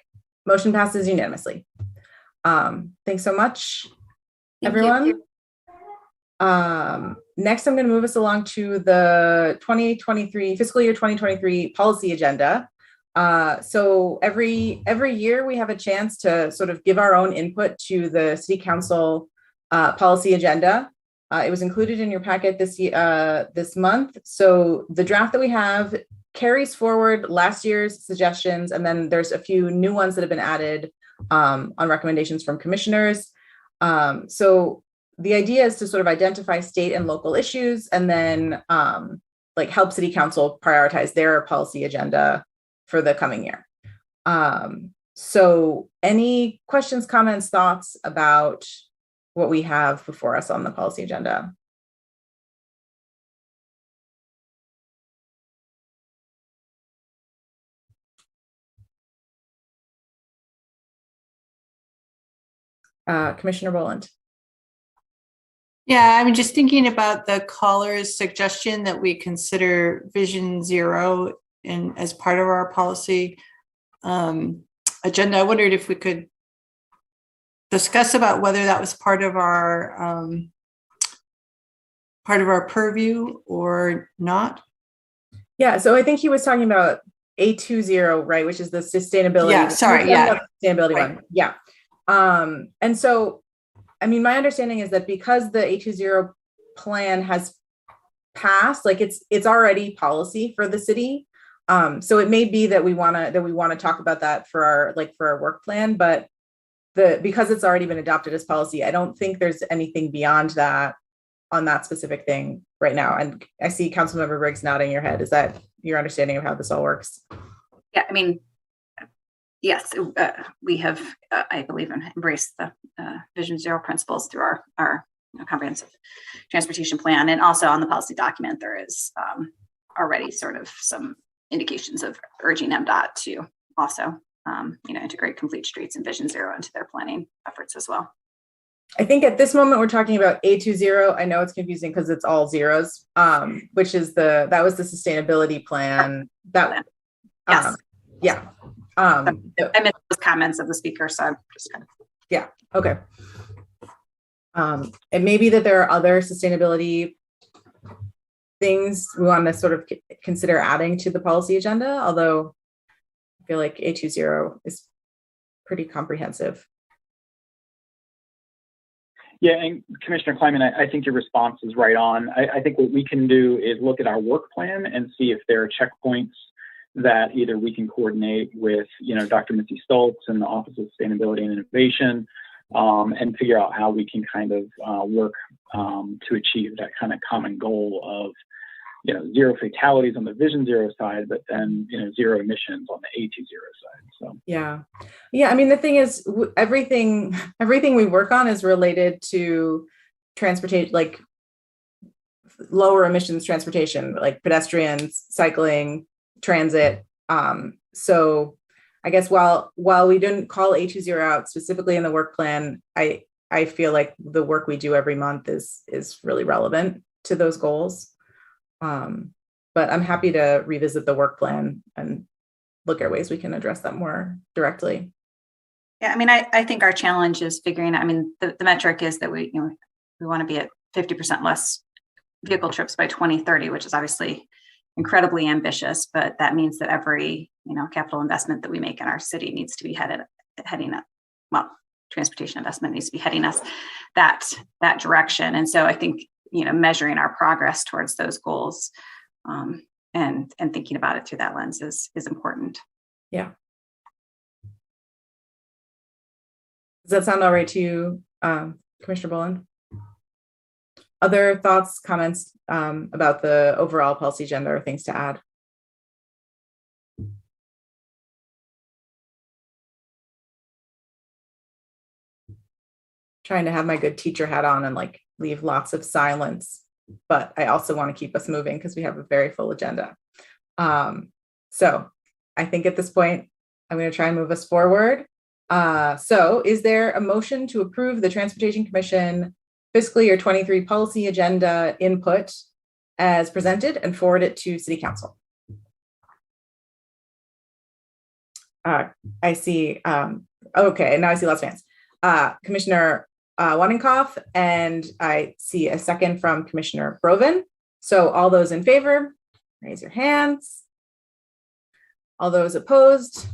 motion passes unanimously. Thanks so much, everyone. Next, I'm going to move us along to the 2023 fiscal year 2023 policy agenda. So every year we have a chance to sort of give our own input to the City Council policy agenda. It was included in your packet this month. So the draft that we have carries forward last year's suggestions, and then there's a few new ones that have been added on recommendations from commissioners. So the idea is to sort of identify state and local issues, and then like help City Council prioritize their policy agenda for the coming year. So any questions, comments, thoughts about what we have before us on the policy agenda? Commissioner Boland. Yeah, I'm just thinking about the caller's suggestion that we consider Vision Zero as part of our policy agenda. I wondered if we could discuss about whether that was part of our purview or not. Yeah, so I think he was talking about A20, right, which is the sustainability. Yeah, sorry, yeah. Sustainability one. Yeah. And so I mean, my understanding is that because the 820 plan has passed, like it's already policy for the city. So it may be that we want to talk about that for our work plan, but because it's already been adopted as policy, I don't think there's anything beyond that on that specific thing right now. And I see Councilmember Briggs nodding your head. Is that your understanding of how this all works? Yeah, I mean, yes, we have, I believe, embraced the Vision Zero principles through our comprehensive transportation plan, and also on the policy document there is already sort of some indications of urging MDOT to also integrate complete streets and Vision Zero into their planning efforts as well. I think at this moment we're talking about 820. I know it's confusing because it's all zeros, which is that was the sustainability plan. That yes. Yeah. I missed those comments of the speaker, so I'm just kind of. Yeah. Okay. It may be that there are other sustainability things we want to sort of consider adding to the policy agenda, although I feel like 820 is pretty comprehensive. Yeah, and Commissioner Kleiman, I think your response is right on. I think what we can do is look at our work plan and see if there are checkpoints that either we can coordinate with, Dr. Missy Stoltz and the Office of Sustainability and Innovation, and figure out how we can kind of work to achieve that kind of common goal of, zero fatalities on the Vision Zero side, but then, zero emissions on the 820 side. So yeah. I mean, the thing is, everything we work on is related to transportation, like lower emissions transportation, like pedestrians, cycling, transit. So I guess while we didn't call 820 out specifically in the work plan, I feel like the work we do every month is really relevant to those goals. But I'm happy to revisit the work plan and look at ways we can address that more directly. Yeah, I mean, I think our challenge is figuring out, I mean, the metric is that we want to be at 50% less vehicle trips by 2030, which is obviously incredibly ambitious, but that means that every, capital investment that we make in our city needs to be heading up. Well, transportation investment needs to be heading us that direction. And so I think, measuring our progress towards those goals and thinking about it through that lens is important. Yeah. Does that sound all right to you, Commissioner Boland? Other thoughts, comments about the overall policy agenda or things to add? Trying to have my good teacher hat on and leave lots of silence, but I also want to keep us moving because we have a very full agenda. So I think at this point, I'm going to try and move us forward. So is there a motion to approve the Transportation Commission fiscal year 23 policy agenda input as presented and forward it to City Council? I see, okay, now I see lots of hands. Commissioner Wadenkoff, and I see a second from Commissioner Brovin. So all those in favor, raise your hands. All those opposed,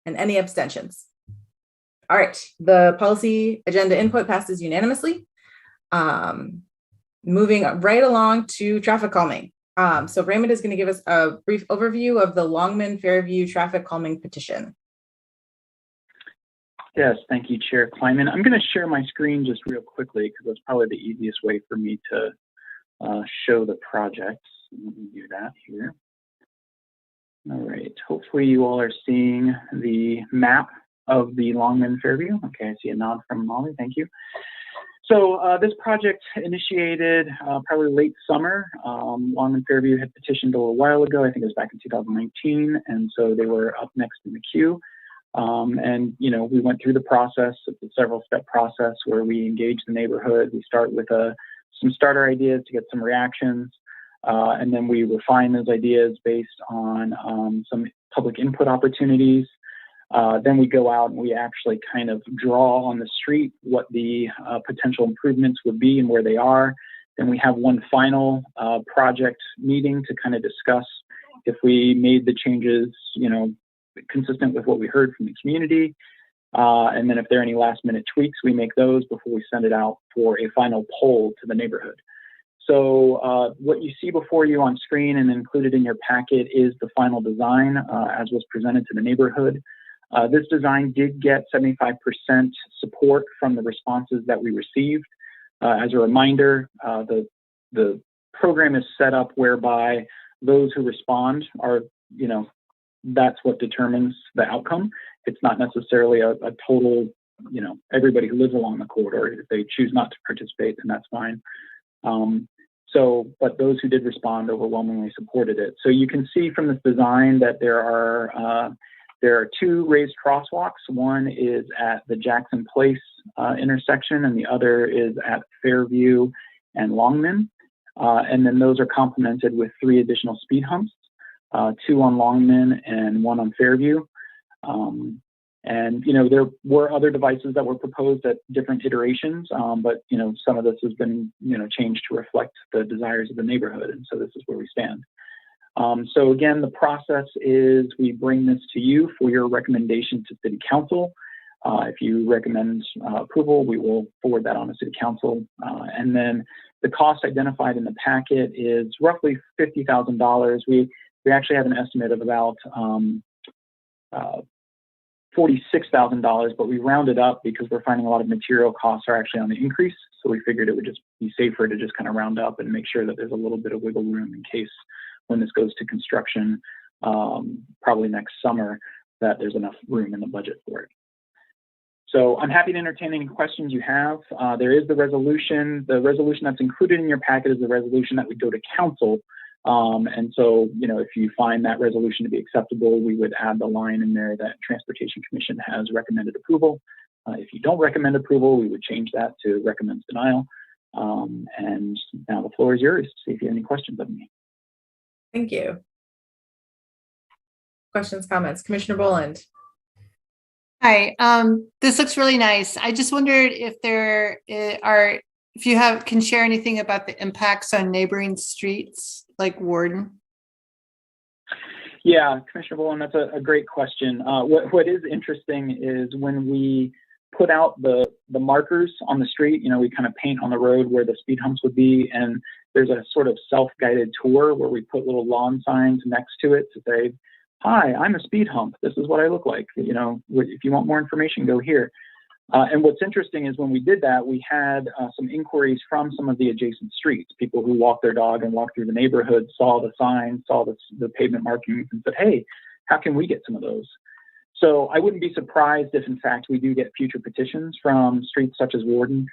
and any abstentions? All right, the policy agenda input passes unanimously. Moving right along to traffic calming. So Raymond is going to give us a brief overview of the Longman Fairview traffic calming petition. Yes, thank you, Chair Kleiman. I'm going to share my screen just real quickly because that's probably the easiest way for me to show the project. Let me do that here. All right, hopefully you all are seeing the map of the Longman Fairview. Okay, I see a nod from Molly, thank you. So this project initiated probably late summer. Longman Fairview had petitioned a little while ago. I think it was back in 2019. And so they were up next in the queue. And, we went through the process. It's a several step process where we engage the neighborhood. We start with some starter ideas to get some reactions. And then we refine those ideas based on some public input opportunities. Then we go out and we actually kind of draw on the street what the potential improvements would be and where they are. Then we have one final project meeting to kind of discuss if we made the changes, consistent with what we heard from the community. And then if there are any last minute tweaks, we make those before we send it out for a final poll to the neighborhood. So what you see before you on screen and included in your packet is the final design as was presented to the neighborhood. This design did get 75% support from the responses that we received. As a reminder, the program is set up whereby those who respond are, that's what determines the outcome. It's not necessarily a total, everybody who lives along the corridor. If they choose not to participate, then that's fine. But those who did respond overwhelmingly supported it. So you can see from this design that there are 2 raised crosswalks. One is at the Jackson Place intersection, and the other is at Fairview and Longman. And then those are complemented with 3 additional speed humps, 2 on Longman and 1 on Fairview. And there were other devices that were proposed at different iterations, but some of this has been changed to reflect the desires of the neighborhood, and so this is where we stand. So again, the process is we bring this to you for your recommendation to City Council. If you recommend approval, we will forward that on to City Council, and then the cost identified in the packet is roughly $50,000. We actually have an estimate of about $46,000, but we rounded up because we're finding a lot of material costs are actually on the increase. So we figured it would just be safer to just kind of round up and make sure that there's a little bit of wiggle room in case when this goes to construction, probably next summer, that there's enough room in the budget for it. So I'm happy to entertain any questions you have. There is the resolution. The resolution that's included in your packet is the resolution that would go to council. And so, if you find that resolution to be acceptable, we would add the line in there that Transportation Commission has recommended approval. If you don't recommend approval, we would change that to recommends denial. And now the floor is yours. See if you have any questions of me. Thank you. Questions, comments? Commissioner Boland. Hi, this looks really nice. I just wondered if if you can share anything about the impacts on neighboring streets like Warden. Yeah, Commissioner Boland, that's a great question. What is interesting is when we put out the markers on the street, we kind of paint on the road where the speed humps would be, and there's a sort of self-guided tour where we put little lawn signs next to it to say, hi, I'm a speed hump. This is what I look like. If you want more information, go here. And what's interesting is when we did that, we had some inquiries from some of the adjacent streets. People who walked their dog and walked through the neighborhood saw the signs, saw the pavement markings, and said, hey, how can we get some of those? So I wouldn't be surprised if, in fact, we do get future petitions from streets such as Warden.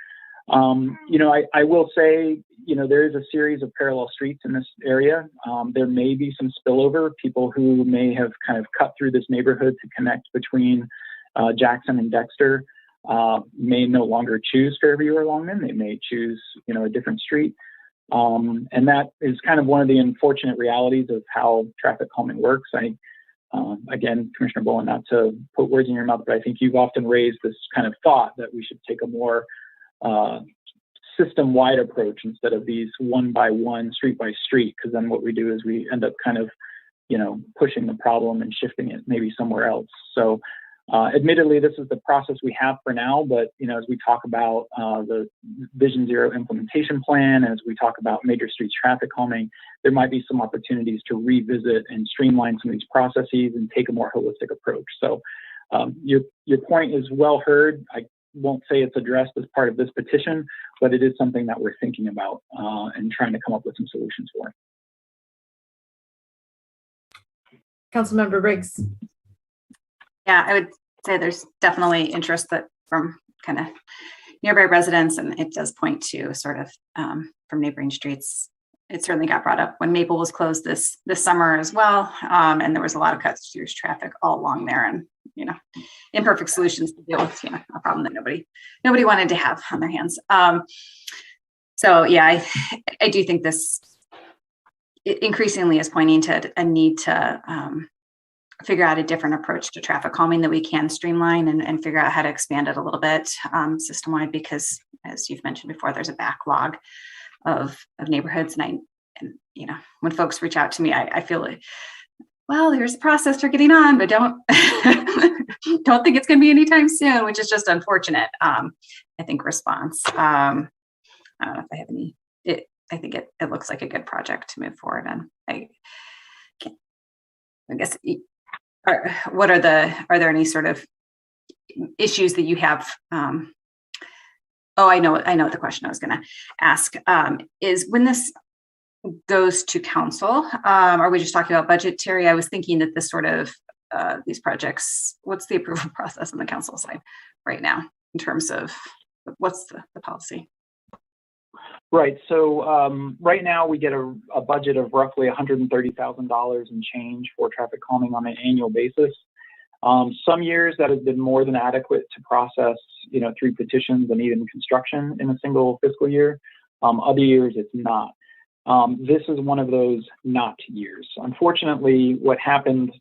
I will say, there is a series of parallel streets in this area. There may be some spillover, people who may have kind of cut through this neighborhood to connect between Jackson and Dexter. May no longer choose Fairview or Longman. They may choose, a different street. And that is kind of one of the unfortunate realities of how traffic calming works. Again, Commissioner Boland, not to put words in your mouth, but I think you've often raised this kind of thought that we should take a more system-wide approach instead of these one by one, street by street, because then what we do is we end up kind of, pushing the problem and shifting it maybe somewhere else. So admittedly, this is the process we have for now, but as we talk about the Vision Zero implementation plan, as we talk about major streets traffic calming, there might be some opportunities to revisit and streamline some of these processes and take a more holistic approach. So your point is well heard. I won't say it's addressed as part of this petition, but it is something that we're thinking about and trying to come up with some solutions for. Councilmember Briggs. Yeah, I would say there's definitely interest from kind of nearby residents, and it does point to sort of from neighboring streets. It certainly got brought up when Maple was closed this summer as well, and there was a lot of cuts through traffic all along there, and imperfect solutions to deal with a problem that nobody wanted to have on their hands. So yeah, I do think this increasingly is pointing to a need to figure out a different approach to traffic calming that we can streamline and figure out how to expand it a little bit system-wide, because as you've mentioned before, there's a backlog of neighborhoods, and when folks reach out to me, I feel well, here's the process we're getting on, but don't don't think it's going to be anytime soon, which is just unfortunate. I think response. I don't know if I have any. I think it looks like a good project to move forward on. I guess. Are there any sort of issues that you have? I know what the question I was going to ask is when this goes to council. Are we just talking about budgetary? I was thinking that this sort of these projects, what's the approval process on the council side right now in terms of what's the policy? Right. So right now we get a budget of roughly $130,000 and change for traffic calming on an annual basis. Some years that has been more than adequate to process, 3 petitions and even construction in a single fiscal year. Other years it's not. This is one of those not years. Unfortunately, what happened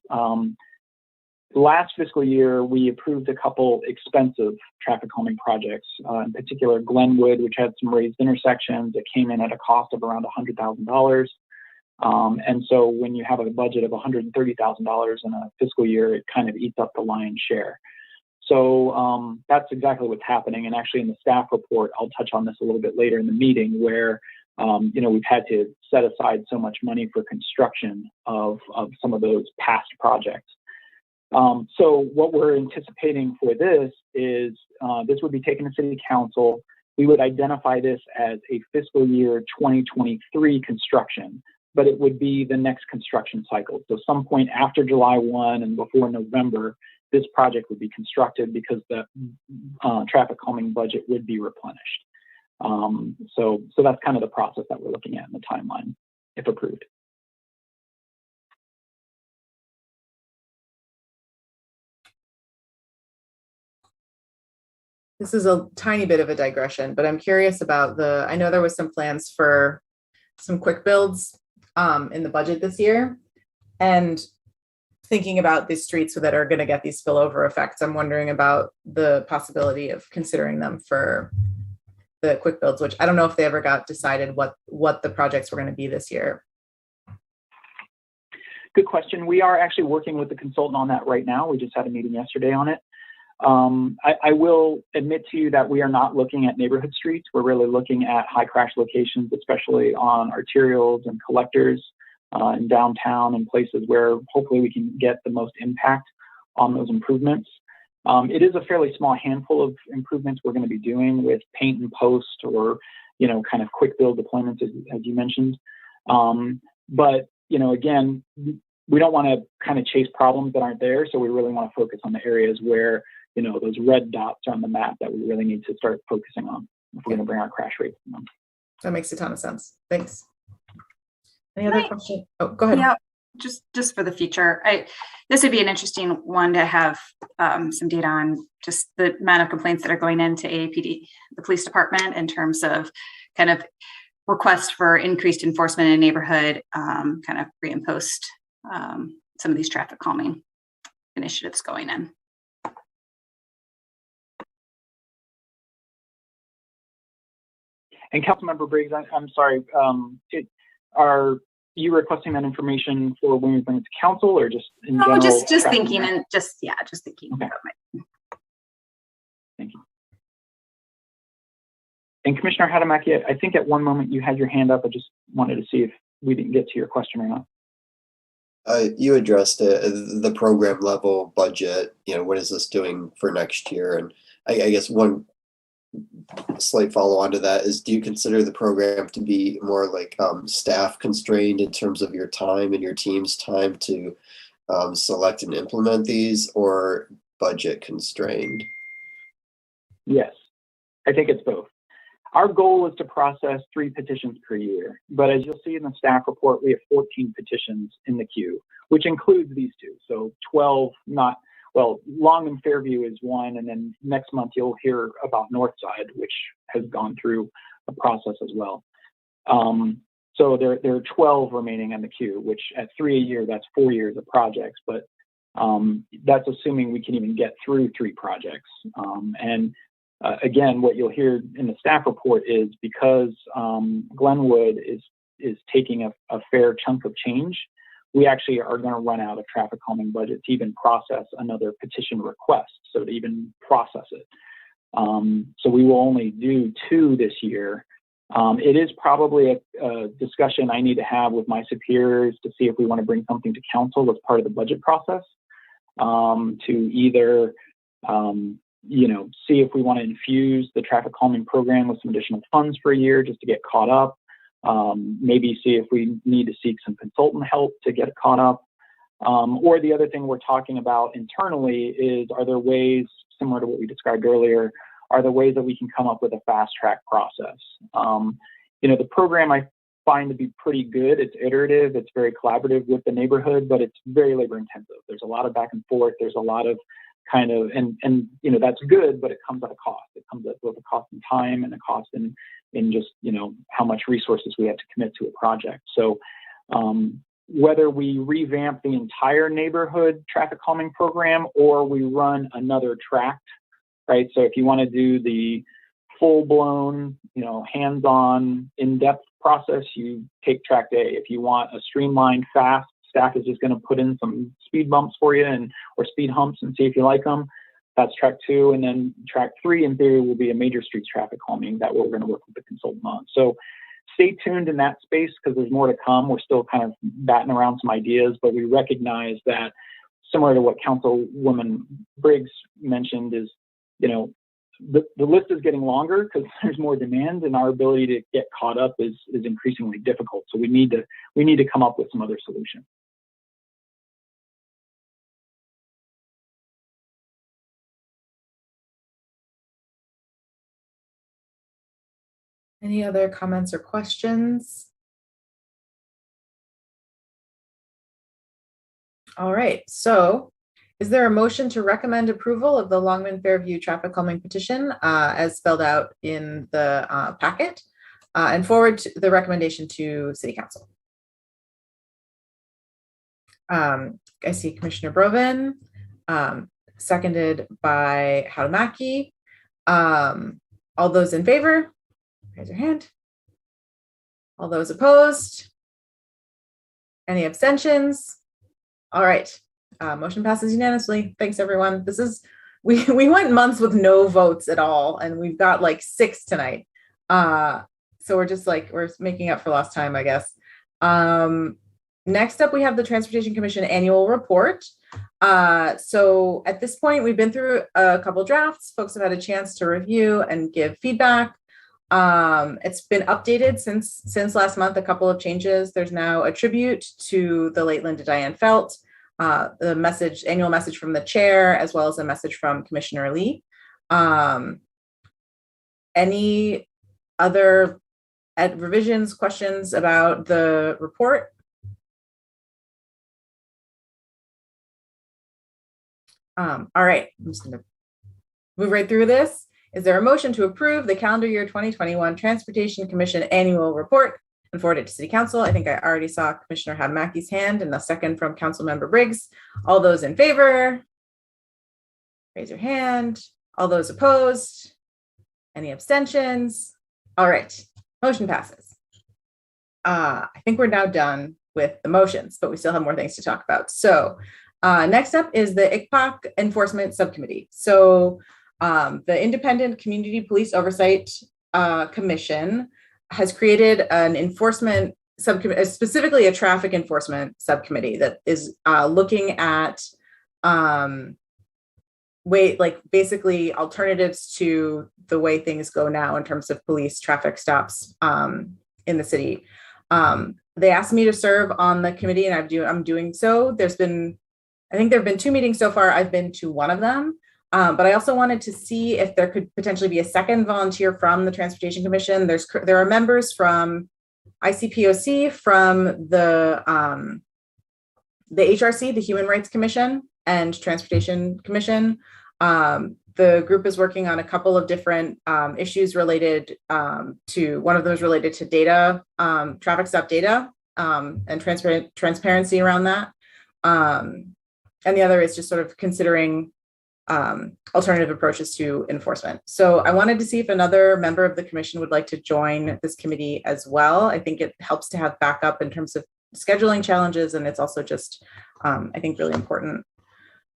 last fiscal year, we approved a couple expensive traffic calming projects, in particular Glenwood, which had some raised intersections that came in at a cost of around $100,000. And so when you have a budget of $130,000 in a fiscal year, it kind of eats up the lion's share. So that's exactly what's happening. And actually in the staff report, I'll touch on this a little bit later in the meeting where we've had to set aside so much money for construction of some of those past projects. So what we're anticipating for this is this would be taken to City Council. We would identify this as a fiscal year 2023 construction, but it would be the next construction cycle. So some point after July 1 and before November, this project would be constructed because the traffic calming budget would be replenished. So that's kind of the process that we're looking at in the timeline, if approved. This is a tiny bit of a digression, but I'm curious about I know there was some plans for some quick builds in the budget this year, and thinking about these streets that are going to get these spillover effects, I'm wondering about the possibility of considering them for the quick builds, which I don't know if they ever got decided what the projects were going to be this year. Good question. We are actually working with the consultant on that right now. We just had a meeting yesterday on it. I will admit to you that we are not looking at neighborhood streets. We're really looking at high crash locations, especially on arterials and collectors in downtown and places where hopefully we can get the most impact on those improvements. It is a fairly small handful of improvements we're going to be doing with paint and post or, kind of quick build deployments, as you mentioned. But, again, we don't want to kind of chase problems that aren't there. So we really want to focus on the areas where, those red dots on the map that we really need to start focusing on if we're going to bring our crash rates down. That makes a ton of sense. Thanks. Any other questions? Oh, go ahead. Yeah, just for the future, this would be an interesting one to have some data on just the amount of complaints that are going into AAPD, the police department, in terms of kind of requests for increased enforcement in a neighborhood, kind of pre and post some of these traffic calming initiatives going in. And Councilmember Briggs, I'm sorry, are you requesting that information for when we bring it to council or just in general? No, just thinking and just thinking okay. about my. Thank you. And Commissioner Hadamaki, I think at one moment you had your hand up. I just wanted to see if we didn't get to your question or not. You addressed it, the program level budget, what is this doing for next year? And I guess one slight follow on to that is, do you consider the program to be more like staff constrained in terms of your time and your team's time to select and implement these, or budget constrained? Yes, I think it's both. Our goal is to process 3 petitions per year, but as you'll see in the staff report, we have 14 petitions in the queue, which includes these 2. So 12, Long and Fairview is one, and then next month you'll hear about Northside, which has gone through a process as well. So there are 12 remaining in the queue, which at 3 a year, that's 4 years of projects, but that's assuming we can even get through 3 projects. Again, what you'll hear in the staff report is because Glenwood is taking a fair chunk of change, we actually are going to run out of traffic calming budget to even process another petition request, so to even process it. So we will only do 2 this year. It is probably a discussion I need to have with my superiors to see if we want to bring something to council as part of the budget process, to either, see if we want to infuse the traffic calming program with some additional funds for a year just to get caught up. Maybe see if we need to seek some consultant help to get caught up. Or the other thing we're talking about internally is, are there ways, similar to what we described earlier, are there ways that we can come up with a fast track process? The program I find to be pretty good. It's iterative, it's very collaborative with the neighborhood, but it's very labor intensive. There's a lot of back and forth. There's a lot of and that's good, but it comes at a cost. It comes at both a cost in time and a cost in just, how much resources we have to commit to a project. So whether we revamp the entire neighborhood traffic calming program or we run another tract, right? So if you want to do the full-blown, hands-on, in-depth process, you take tract A. If you want a streamlined, fast, staff is just going to put in some speed bumps for you or speed humps and see if you like them. That's track 2. And then track 3, in theory, will be a major streets traffic calming that we're going to work with the consultant on. So stay tuned in that space because there's more to come. We're still kind of batting around some ideas, but we recognize that, similar to what Councilwoman Briggs mentioned, is, the list is getting longer because there's more demand, and our ability to get caught up is increasingly difficult. So we need to come up with some other solution. Any other comments or questions? All right, so is there a motion to recommend approval of the Longman Fairview traffic calming petition as spelled out in the packet and forward the recommendation to City Council? I see Commissioner Brovin, seconded by Haudamaki. All those in favor, raise your hand. All those opposed? Any abstentions? All right. Motion passes unanimously. Thanks, everyone. We went months with no votes at all, and we've got like 6 tonight. So we're making up for lost time, I guess. Next up, we have the Transportation Commission annual report. So at this point, we've been through a couple drafts. Folks have had a chance to review and give feedback. It's been updated since last month, a couple of changes. There's now a tribute to the late Linda Diane Felt, the annual message from the chair, as well as a message from Commissioner Lee. Any other revisions, questions about the report? All right, I'm just going to move right through this. Is there a motion to approve the calendar year 2021 Transportation Commission annual report and forward it to City Council? I think I already saw Commissioner Haudamaki's hand and the second from Councilmember Briggs. All those in favor, raise your hand. All those opposed? Any abstentions? All right, motion passes. I think we're now done with the motions, but we still have more things to talk about. So next up is the ICPOC Enforcement Subcommittee. So the Independent Community Police Oversight Commission has created an enforcement subcommittee, specifically a traffic enforcement subcommittee that is looking at basically alternatives to the way things go now in terms of police traffic stops in the city. They asked me to serve on the committee, and I'm doing so. I think there have been 2 meetings so far. I've been to one of them. But I also wanted to see if there could potentially be a second volunteer from the Transportation Commission. There are members from ICPOC, from the HRC, the Human Rights Commission, and Transportation Commission. The group is working on a couple of different issues related to, one of those related to data, traffic stop data, and transparency around that. And the other is just sort of considering alternative approaches to enforcement. So I wanted to see if another member of the commission would like to join this committee as well. I think it helps to have backup in terms of scheduling challenges, and it's also just, I think, really important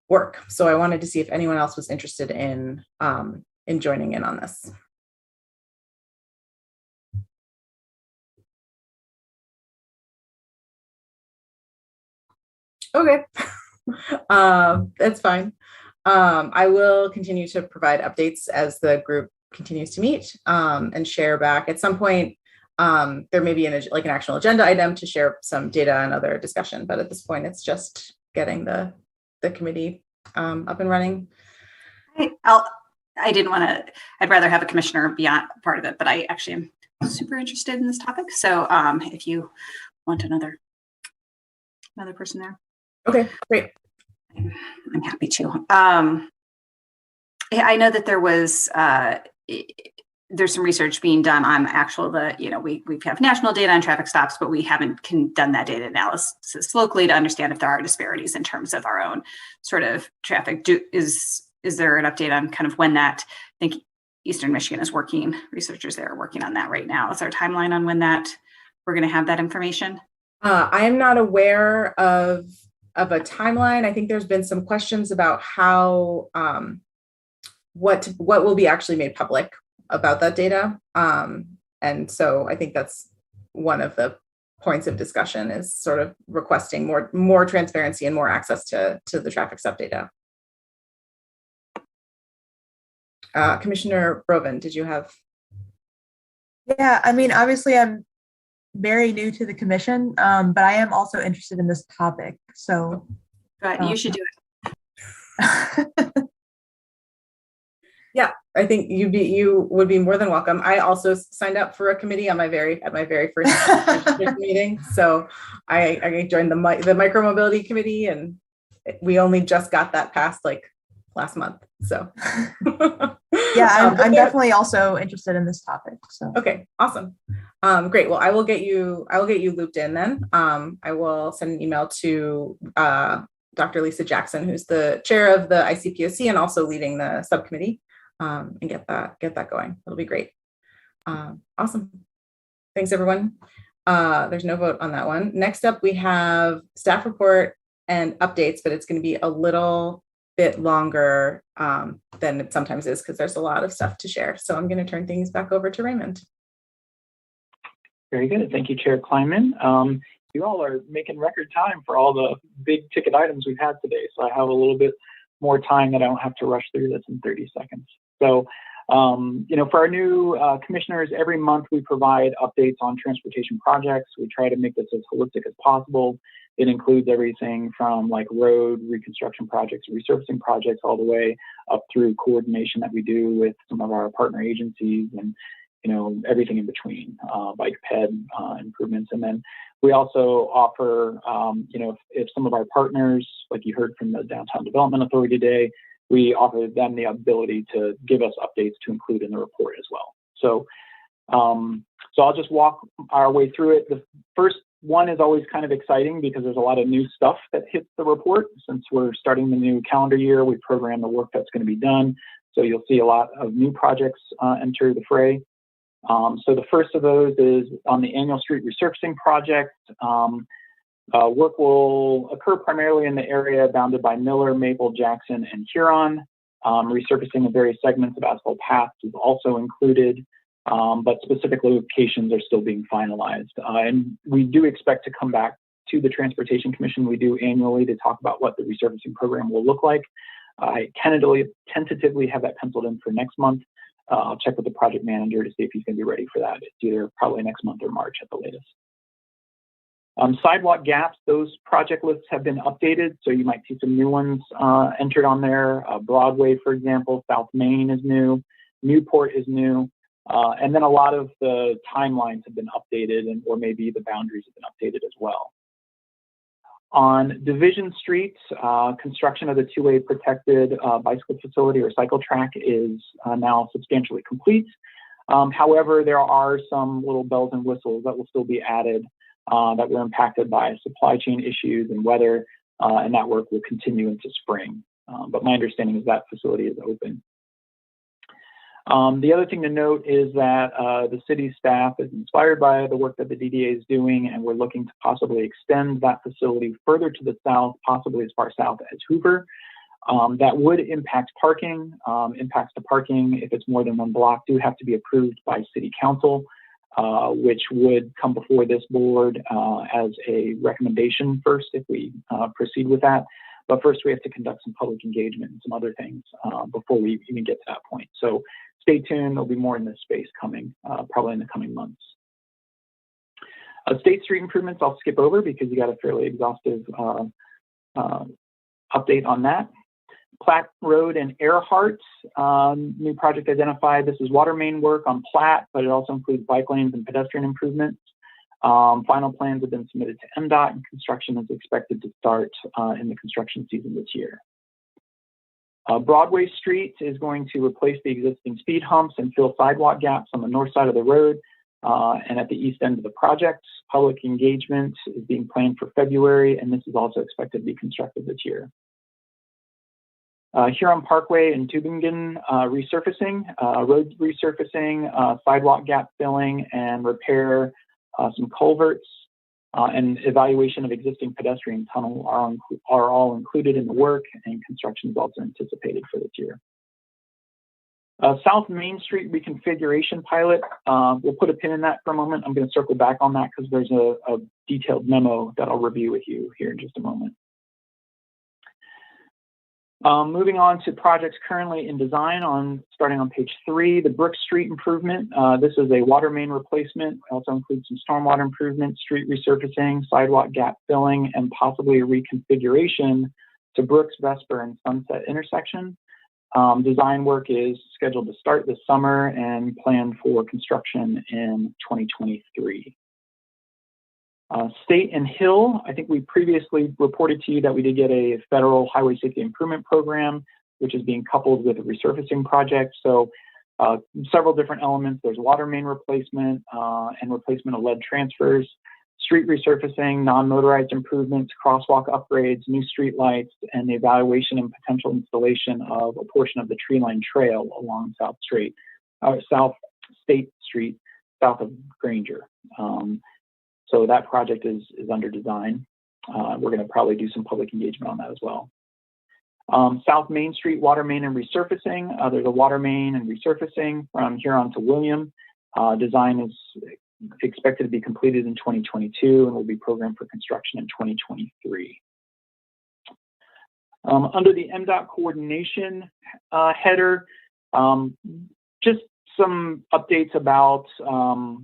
work. So I wanted to see if anyone else was interested in joining in on this. Okay, that's fine. I will continue to provide updates as the group continues to meet and share back. At some point, there may be an actual agenda item to share some data and other discussion, but at this point, it's just getting the committee up and running. I didn't want to, I'd rather have a commissioner be on part of it, but I actually am super interested in this topic. So if you want another person there. Okay, great. I'm happy to. I know that there was, there's some research being done on we have national data on traffic stops, but we haven't done that data analysis locally to understand if there are disparities in terms of our own sort of traffic. Is there an update on kind of when that, I think Eastern Michigan is working, researchers there are working on that right now. Is there a timeline on when we're going to have that information? I am not aware of a timeline. I think there's been some questions about how, what will be actually made public about that data. And so I think that's one of the points of discussion, is sort of requesting more transparency and more access to the traffic stop data. Commissioner Brovin, did you have? Yeah, I mean, obviously I'm very new to the commission, but I am also interested in this topic. So you should do it. Yeah, I think you would be more than welcome. I also signed up for a committee on my very first meeting. So I joined the micromobility committee, and we only just got that passed like last month. So yeah, I'm definitely also interested in this topic. So okay, awesome. Great. Well, I will get you looped in then. I will send an email to Dr. Lisa Jackson, who's the chair of the ICPOC and also leading the subcommittee, and get that going. It'll be great. Awesome. Thanks, everyone. There's no vote on that one. Next up, we have staff report and updates, but it's going to be a little bit longer than it sometimes is because there's a lot of stuff to share. So I'm going to turn things back over to Raymond. Very good. Thank you, Chair Kleinman. You all are making record time for all the big ticket items we've had today. So I have a little bit more time that I don't have to rush through this in 30 seconds. So, for our new commissioners, every month we provide updates on transportation projects. We try to make this as holistic as possible. It includes everything from like road reconstruction projects, resurfacing projects, all the way up through coordination that we do with some of our partner agencies and, everything in between, bike ped improvements. And then we also offer, if some of our partners, like you heard from the Downtown Development Authority today, we offer them the ability to give us updates to include in the report as well. So, I'll just walk our way through it. The first one is always kind of exciting because there's a lot of new stuff that hits the report. Since we're starting the new calendar year, we program the work that's going to be done. So you'll see a lot of new projects enter the fray. So the first of those is on the annual street resurfacing project. Work will occur primarily in the area bounded by Miller, Maple, Jackson, and Huron. Resurfacing of various segments of asphalt paths is also included, but specific locations are still being finalized. And we do expect to come back to the Transportation Commission. We do annually to talk about what the resurfacing program will look like. I tentatively have that penciled in for next month. I'll check with the project manager to see if he's going to be ready for that. It's either probably next month or March at the latest. Sidewalk gaps, those project lists have been updated, so you might see some new ones entered on there. Broadway, for example, South Main is new, Newport is new, and then a lot of the timelines have been updated, or maybe the boundaries have been updated as well. On Division Street, construction of the two-way protected bicycle facility or cycle track is now substantially complete. However, there are some little bells and whistles that will still be added that were impacted by supply chain issues and weather, and that work will continue into spring. But my understanding is that facility is open. The other thing to note is that the city staff is inspired by the work that the DDA is doing, and we're looking to possibly extend that facility further to the south, possibly as far south as Hoover. That would impact parking. Impacts to parking, if it's more than one block, do have to be approved by City Council, which would come before this board as a recommendation first if we proceed with that. But first, we have to conduct some public engagement and some other things before we even get to that point. So stay tuned. There'll be more in this space coming, probably in the coming months. State street improvements, I'll skip over because you got a fairly exhaustive update on that. Platte Road and Earhart, new project identified. This is water main work on Platte, but it also includes bike lanes and pedestrian improvements. Final plans have been submitted to MDOT, and construction is expected to start in the construction season this year. Broadway Street is going to replace the existing speed humps and fill sidewalk gaps on the north side of the road and at the east end of the project. Public engagement is being planned for February, and this is also expected to be constructed this year. Huron Parkway and Tübingen resurfacing, road resurfacing, sidewalk gap filling, and repair some culverts, and evaluation of existing pedestrian tunnel are all included in the work, and construction is also anticipated for this year. South Main Street reconfiguration pilot, we'll put a pin in that for a moment. I'm going to circle back on that because there's a detailed memo that I'll review with you here in just a moment. Moving on to projects currently in design, starting on page 3, the Brook Street improvement. This is a water main replacement. It also includes some stormwater improvement, street resurfacing, sidewalk gap filling, and possibly a reconfiguration to Brooks, Vesper, and Sunset intersection. Design work is scheduled to start this summer and planned for construction in 2023. State and Hill, I think we previously reported to you that we did get a federal highway safety improvement program, which is being coupled with a resurfacing project. So several different elements. There's water main replacement and replacement of lead transfers, street resurfacing, non-motorized improvements, crosswalk upgrades, new street lights, and the evaluation and potential installation of a portion of the tree line trail along South State Street, south of Granger. So that project is under design. We're going to probably do some public engagement on that as well. South Main Street water main and resurfacing. There's a water main and resurfacing from Huron to William. Design is expected to be completed in 2022 and will be programmed for construction in 2023. Under the MDOT coordination header, just some updates about,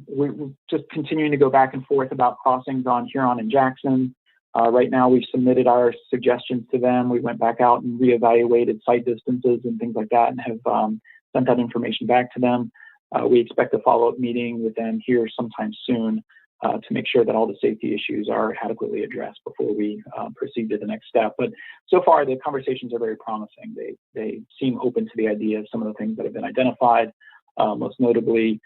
we're just continuing to go back and forth about crossings on Huron and Jackson. Right now, we've submitted our suggestions to them. We went back out and reevaluated site distances and things like that and have sent that information back to them. We expect a follow-up meeting with them here sometime soon to make sure that all the safety issues are adequately addressed before we proceed to the next step. But so far, the conversations are very promising. They seem open to the idea of some of the things that have been identified. Most notably,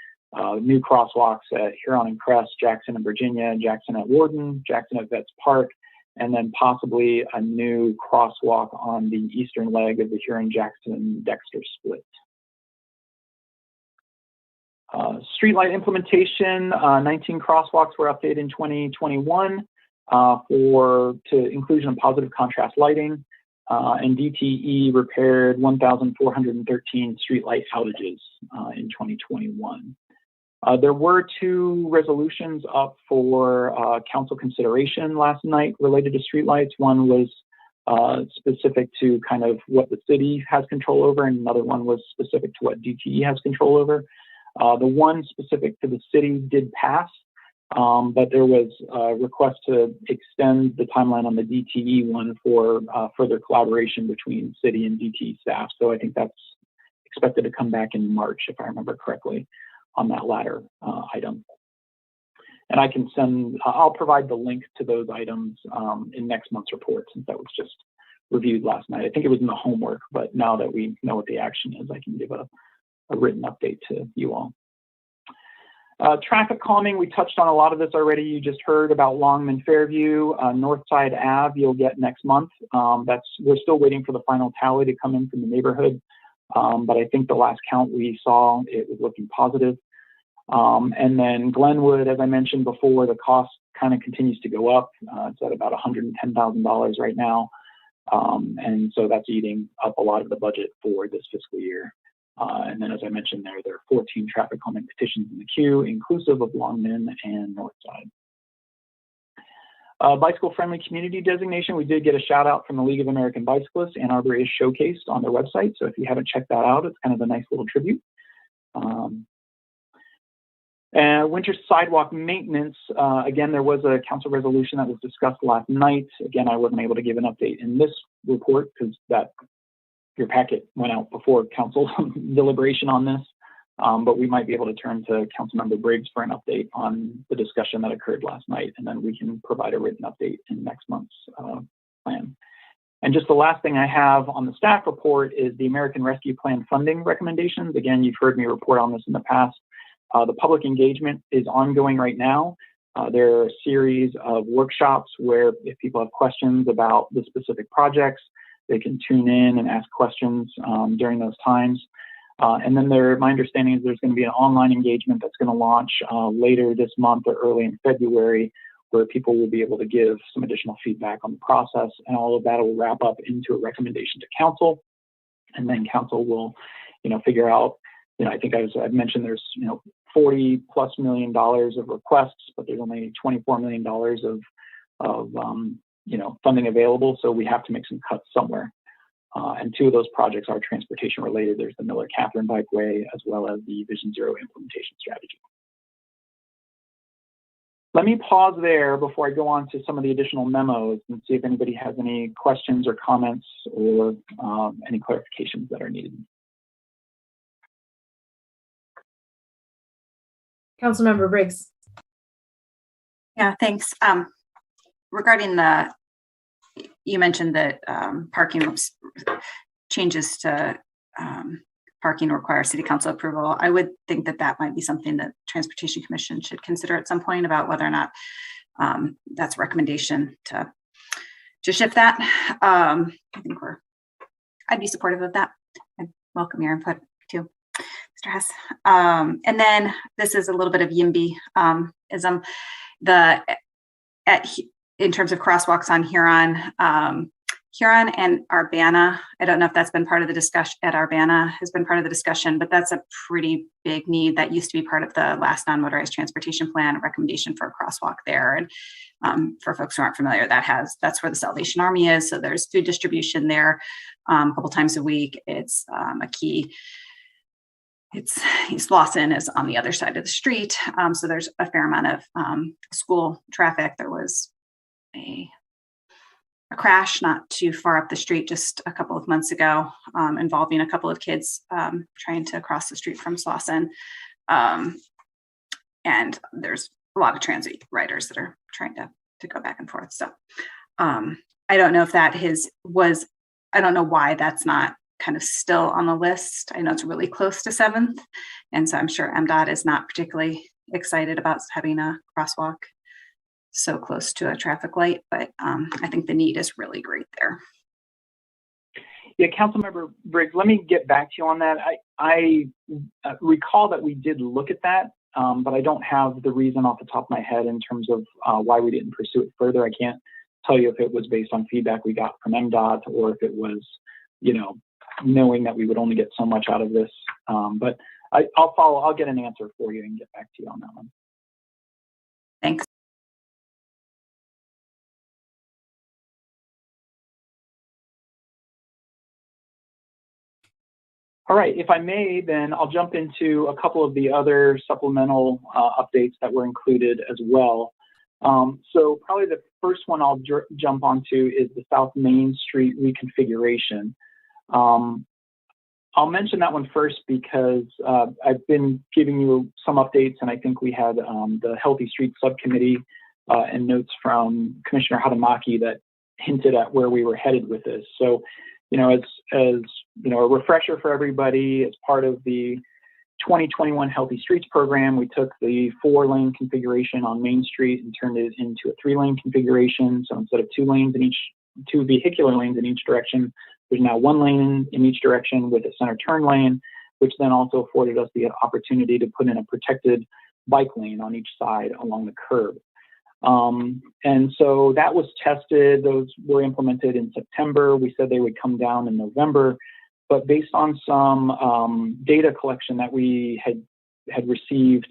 new crosswalks at Huron and Crest, Jackson and Virginia, Jackson at Warden, Jackson at Vets Park, and then possibly a new crosswalk on the eastern leg of the Huron-Jackson-Dexter split. Streetlight implementation, 19 crosswalks were updated in 2021 to inclusion of positive contrast lighting. And DTE repaired 1,413 streetlight outages in 2021. There were 2 resolutions up for council consideration last night related to streetlights. One was specific to kind of what the city has control over, and another one was specific to what DTE has control over. The one specific to the city did pass. But there was a request to extend the timeline on the DTE one for further collaboration between city and DTE staff. So I think that's expected to come back in March, if I remember correctly, on that latter item. And I can I'll provide the link to those items in next month's report, since that was just reviewed last night. I think it was in the homework, but now that we know what the action is, I can give a written update to you all. Traffic calming, we touched on a lot of this already. You just heard about Longman Fairview, Northside Ave, you'll get next month. We're still waiting for the final tally to come in from the neighborhood. but I think the last count we saw, it was looking positive. And then Glenwood, as I mentioned before, the cost kind of continues to go up. It's at about $110,000 right now. And so that's eating up a lot of the budget for this fiscal year. And then, as I mentioned there are 14 traffic calming petitions in the queue, inclusive of Longman and Northside. Bicycle-friendly community designation, we did get a shout out from the League of American Bicyclists. Ann Arbor is showcased on their website, so if you haven't checked that out, it's kind of a nice little tribute. And winter sidewalk maintenance, again, there was a council resolution that was discussed last night. Again, I wasn't able to give an update in this report because your packet went out before council deliberation on this. But we might be able to turn to Councilmember Briggs for an update on the discussion that occurred last night, and then we can provide a written update in next month's plan. And just the last thing I have on the staff report is the American Rescue Plan funding recommendations. Again, you've heard me report on this in the past. The public engagement is ongoing right now. There are a series of workshops where if people have questions about the specific projects, they can tune in and ask questions during those times. And then my understanding is there's going to be an online engagement that's going to launch later this month or early in February, where people will be able to give some additional feedback on the process, and all of that will wrap up into a recommendation to council. And then council will, figure out, I think I've mentioned there's, $40+ million of requests, but there's only $24 million of funding available. So we have to make some cuts somewhere. And two of those projects are transportation related. There's the Miller-Catherine Bikeway, as well as the Vision Zero implementation strategy. Let me pause there before I go on to some of the additional memos and see if anybody has any questions or comments or any clarifications that are needed. Councilmember Briggs. Yeah, thanks. Regarding you mentioned that parking changes to parking require city council approval. I would think that might be something that Transportation Commission should consider at some point about whether or not that's a recommendation to shift that. I think I'd be supportive of that. I'd welcome your input too, Mr. Hess. And then this is a little bit of YIMBY-ism. In terms of crosswalks on Huron and Urbana, I don't know if that's been part of the discussion at Urbana has been part of the discussion, but that's a pretty big need that used to be part of the last non-motorized transportation plan, a recommendation for a crosswalk there. And for folks who aren't familiar, that's where the Salvation Army is. So there's food distribution there a couple times a week. It's a key. East Lawson is on the other side of the street. So there's a fair amount of school traffic. There was a crash not too far up the street just a couple of months ago involving a couple of kids trying to cross the street from Slauson. And there's a lot of transit riders that are trying to go back and forth. So I don't know if I don't know why that's not kind of still on the list. I know it's really close to 7th. And so I'm sure MDOT is not particularly excited about having a crosswalk so close to a traffic light, but I think the need is really great there. Yeah, Councilmember Briggs, let me get back to you on that. I recall that we did look at that, but I don't have the reason off the top of my head in terms of why we didn't pursue it further. I can't tell you if it was based on feedback we got from MDOT or if it was, knowing that we would only get so much out of this. But I'll get an answer for you and get back to you on that one. Thanks. All right, if I may, then I'll jump into a couple of the other supplemental updates that were included as well. So probably the first one I'll jump onto is the South Main Street reconfiguration. I'll mention that one first because I've been giving you some updates, and I think we had the Healthy Streets Subcommittee and notes from Commissioner Hadamaki that hinted at where we were headed with this. So, as a refresher for everybody, as part of the 2021 Healthy Streets program, we took the 4-lane configuration on Main Street and turned it into a 3-lane configuration. So instead of 2 vehicular lanes in each direction, there's now one lane in each direction with a center turn lane, which then also afforded us the opportunity to put in a protected bike lane on each side along the curb. And so that was tested. Those were implemented in September. We said they would come down in November, but based on some data collection that we had received,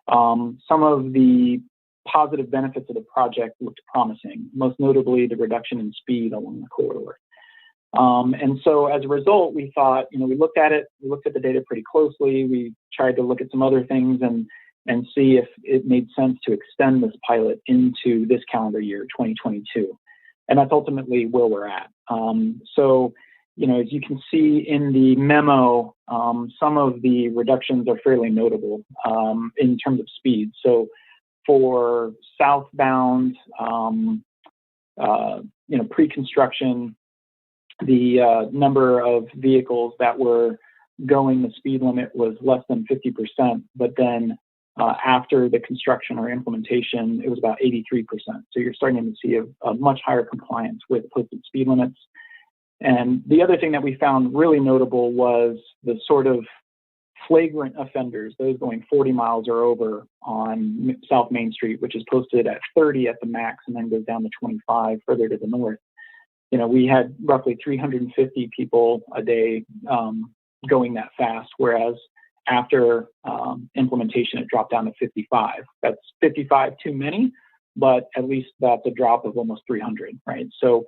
some of the positive benefits of the project looked promising, most notably the reduction in speed along the corridor. And so as a result, we thought, we looked at it, we looked at the data pretty closely. We tried to look at some other things and see if it made sense to extend this pilot into this calendar year, 2022. And that's ultimately where we're at. So, as you can see in the memo, some of the reductions are fairly notable in terms of speed. So for southbound, pre-construction, the number of vehicles that were going the speed limit was less than 50%, but then after the construction or implementation, it was about 83%. So you're starting to see a much higher compliance with posted speed limits. And the other thing that we found really notable was the sort of flagrant offenders, those going 40 miles or over on South Main Street, which is posted at 30 at the max and then goes down to 25 further to the north. We had roughly 350 people a day going that fast, whereas after implementation, it dropped down to 55. That's 55 too many, but at least that's a drop of almost 300, right? So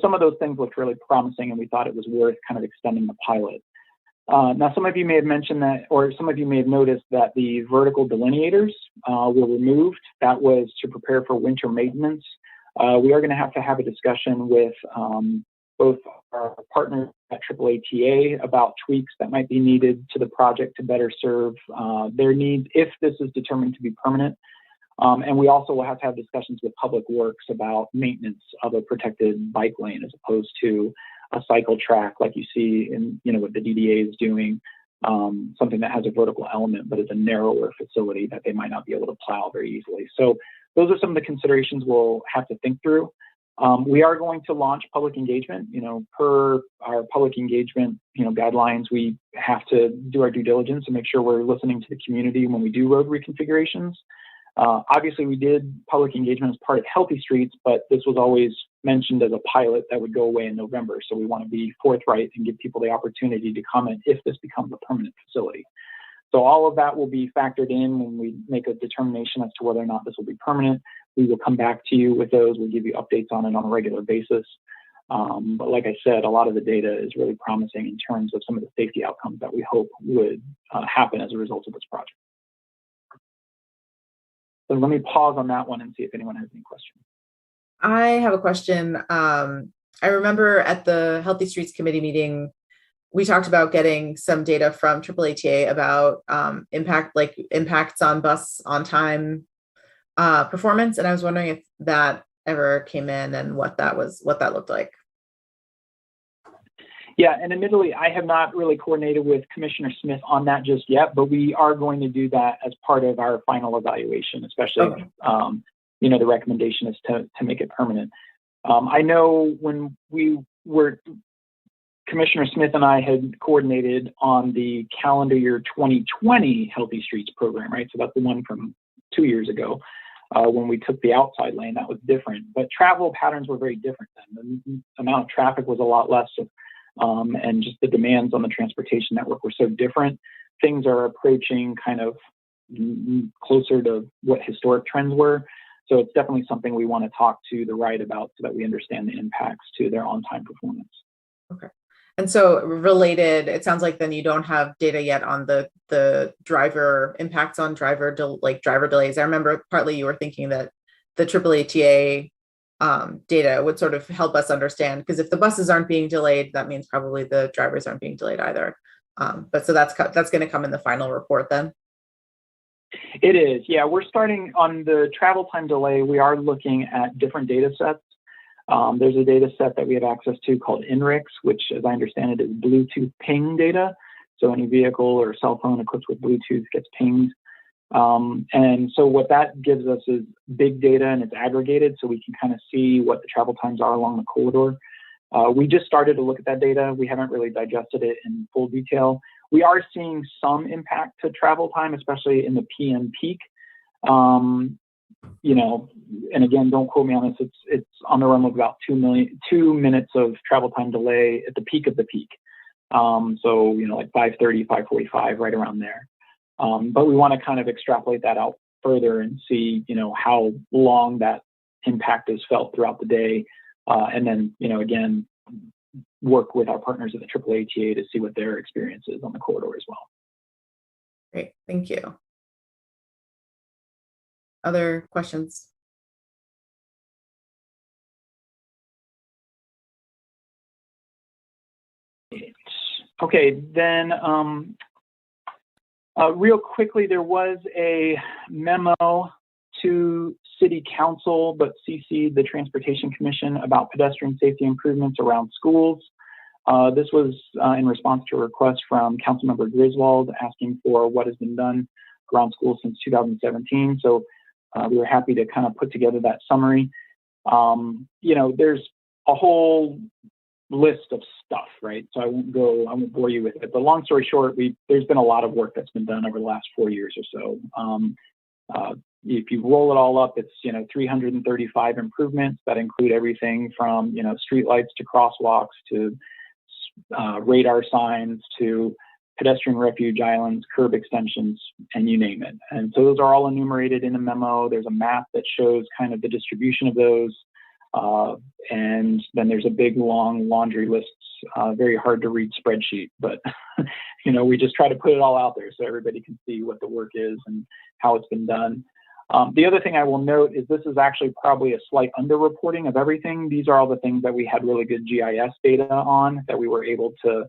some of those things looked really promising, and we thought it was worth kind of extending the pilot. Now, some of you may have mentioned that, or some of you may have noticed that the vertical delineators were removed. That was to prepare for winter maintenance. We are going to have a discussion with both our partners at AAATA about tweaks that might be needed to the project to better serve their needs if this is determined to be permanent. And we also will have to have discussions with Public Works about maintenance of a protected bike lane as opposed to a cycle track like you see in, what the DDA is doing, something that has a vertical element but is a narrower facility that they might not be able to plow very easily. So those are some of the considerations we'll have to think through. We are going to launch public engagement. Per our public engagement, guidelines, we have to do our due diligence and make sure we're listening to the community when we do road reconfigurations. Obviously, we did public engagement as part of Healthy Streets, but this was always mentioned as a pilot that would go away in November. So we want to be forthright and give people the opportunity to comment if this becomes a permanent facility. So all of that will be factored in when we make a determination as to whether or not this will be permanent. We will come back to you with those. We'll give you updates on it on a regular basis. But like I said, a lot of the data is really promising in terms of some of the safety outcomes that we hope would happen as a result of this project. So let me pause on that one and see if anyone has any questions. I have a question. I remember at the Healthy Streets Committee meeting, we talked about getting some data from AAATA about impacts on bus on time performance, and I was wondering if that ever came in and what that looked like. Yeah, and admittedly, I have not really coordinated with Commissioner Smith on that just yet, but we are going to do that as part of our final evaluation, especially, okay. The recommendation is to make it permanent. I know when Commissioner Smith and I had coordinated on the calendar year 2020 Healthy Streets program, right? So that's the one from 2 years ago when we took the outside lane. That was different, but travel patterns were very different then. The amount of traffic was a lot less. And just the demands on the transportation network were so different. Things are approaching kind of closer to what historic trends were. So it's definitely something we want to talk to the right about so that we understand the impacts to their on-time performance. Okay. And so related, it sounds like then you don't have data yet on the driver impacts on driver delays. I remember partly you were thinking that the AAATA data would sort of help us understand, because if the buses aren't being delayed, that means probably the drivers aren't being delayed either. But so that's going to come in the final report then. It is, yeah. We're starting on the travel time delay. We are looking at different data sets. There's a data set that we have access to called INRIX, which, as I understand it, is Bluetooth ping data. So any vehicle or cell phone equipped with Bluetooth gets pinged. And so what that gives us is big data, and it's aggregated, so we can kind of see what the travel times are along the corridor. We just started to look at that data. We haven't really digested it in full detail. We are seeing some impact to travel time, especially in the PM peak. You know, and again, don't quote me on this. It's on the realm of about 2 minutes of travel time delay at the peak of the peak. So, you know, like 5:30, 5:45, right around there. But we want to kind of extrapolate that out further and see, you know, how long that impact is felt throughout the day. And then, you know, again, work with our partners at the AAATA to see what their experience is on the corridor as well. Great, thank you. Other questions? Okay, then real quickly, there was a memo to City Council, but CC'd the Transportation Commission about pedestrian safety improvements around schools. This was in response to a request from Councilmember Griswold asking for what has been done around schools since 2017. So we were happy to kind of put together that summary. You know, there's a whole list of stuff, right? So I won't bore you with it. But long story short, there's been a lot of work that's been done over the last 4 years or so. If you roll it all up, it's, you know, 335 improvements that include everything from, you know, streetlights to crosswalks to radar signs to pedestrian refuge islands, curb extensions, and you name it. And so those are all enumerated in the memo. There's a map that shows kind of the distribution of those. And then there's a big, long laundry list, very hard to read spreadsheet, but, you know, we just try to put it all out there so everybody can see what the work is and how it's been done. The other thing I will note is this is actually probably a slight underreporting of everything. These are all the things that we had really good GIS data on that we were able to,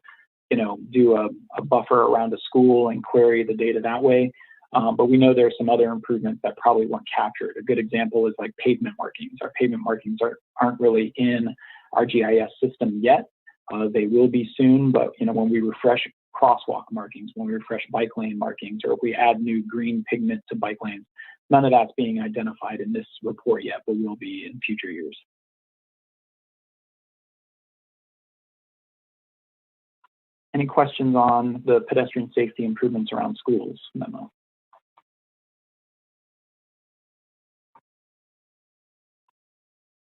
you know, do a buffer around a school and query the data that way. But we know there are some other improvements that probably weren't captured. A good example is like pavement markings. Our pavement markings aren't really in our GIS system yet. They will be soon, but, you know, when we refresh crosswalk markings, when we refresh bike lane markings, or if we add new green pigment to bike lanes, none of that's being identified in this report yet, but will be in future years. Any questions on the pedestrian safety improvements around schools memo?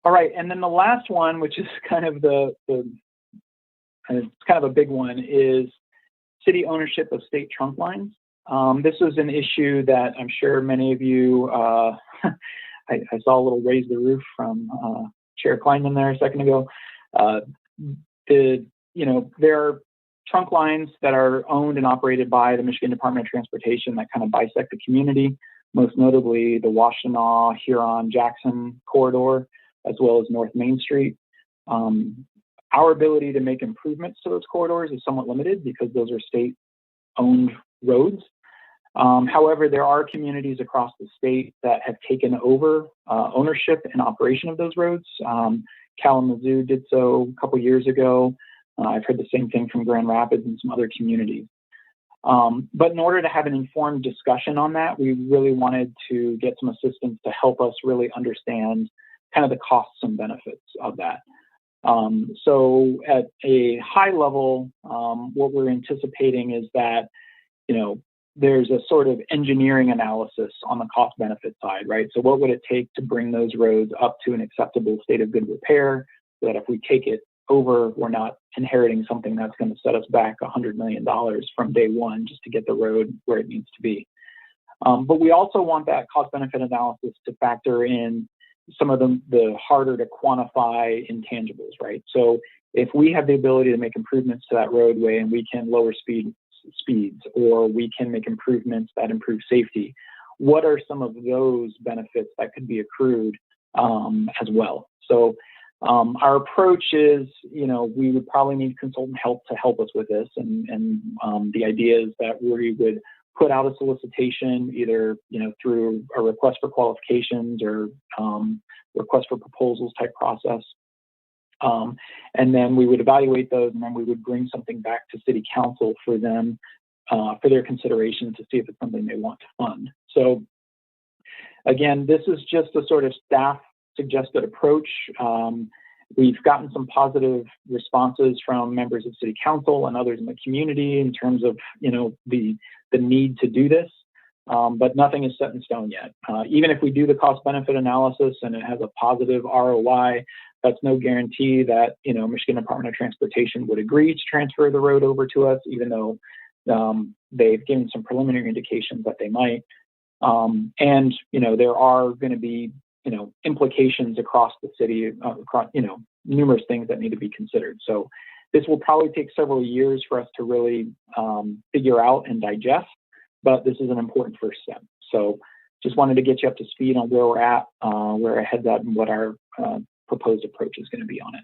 All right, and then the last one, which is kind of it's kind of a big one, is city ownership of state trunk lines. This was an issue that I'm sure many of you, I saw a little raise the roof from Chair Kleinman there a second ago. You know, there are trunk lines that are owned and operated by the Michigan Department of Transportation that kind of bisect the community, most notably the Washtenaw, Huron, Jackson corridor, as well as North Main Street. Our ability to make improvements to those corridors is somewhat limited because those are state-owned roads. However, there are communities across the state that have taken over ownership and operation of those roads. Kalamazoo did so a couple years ago. I've heard the same thing from Grand Rapids and some other communities. But in order to have an informed discussion on that, we really wanted to get some assistance to help us really understand kind of the costs and benefits of that. So at a high level, what we're anticipating is that, you know, there's a sort of engineering analysis on the cost benefit side, right? So what would it take to bring those roads up to an acceptable state of good repair so that if we take it over, we're not inheriting something that's going to set us back $100 million from day one just to get the road where it needs to be. But we also want that cost benefit analysis to factor in some of the harder to quantify intangibles, right? So if we have the ability to make improvements to that roadway and we can lower speeds, or we can make improvements that improve safety, what are some of those benefits that could be accrued as well? So our approach is, you know, we would probably need consultant help to help us with this. And the idea is that we would put out a solicitation either, you know, through a request for qualifications or request for proposals type process. And then we would evaluate those, and then we would bring something back to City Council for them, for their consideration to see if it's something they want to fund. So again, this is just a sort of staff suggested approach. We've gotten some positive responses from members of City Council and others in the community in terms of, the need to do this, but nothing is set in stone yet. Even if we do the cost-benefit analysis and it has a positive ROI, that's no guarantee that, Michigan Department of Transportation would agree to transfer the road over to us, even though they've given some preliminary indications that they might. And, there are going to be, implications across the city, across, numerous things that need to be considered. So this will probably take several years for us to really figure out and digest, but this is an important first step. So just wanted to get you up to speed on where we're at, where our head's at, and what our proposed approach is going to be on it.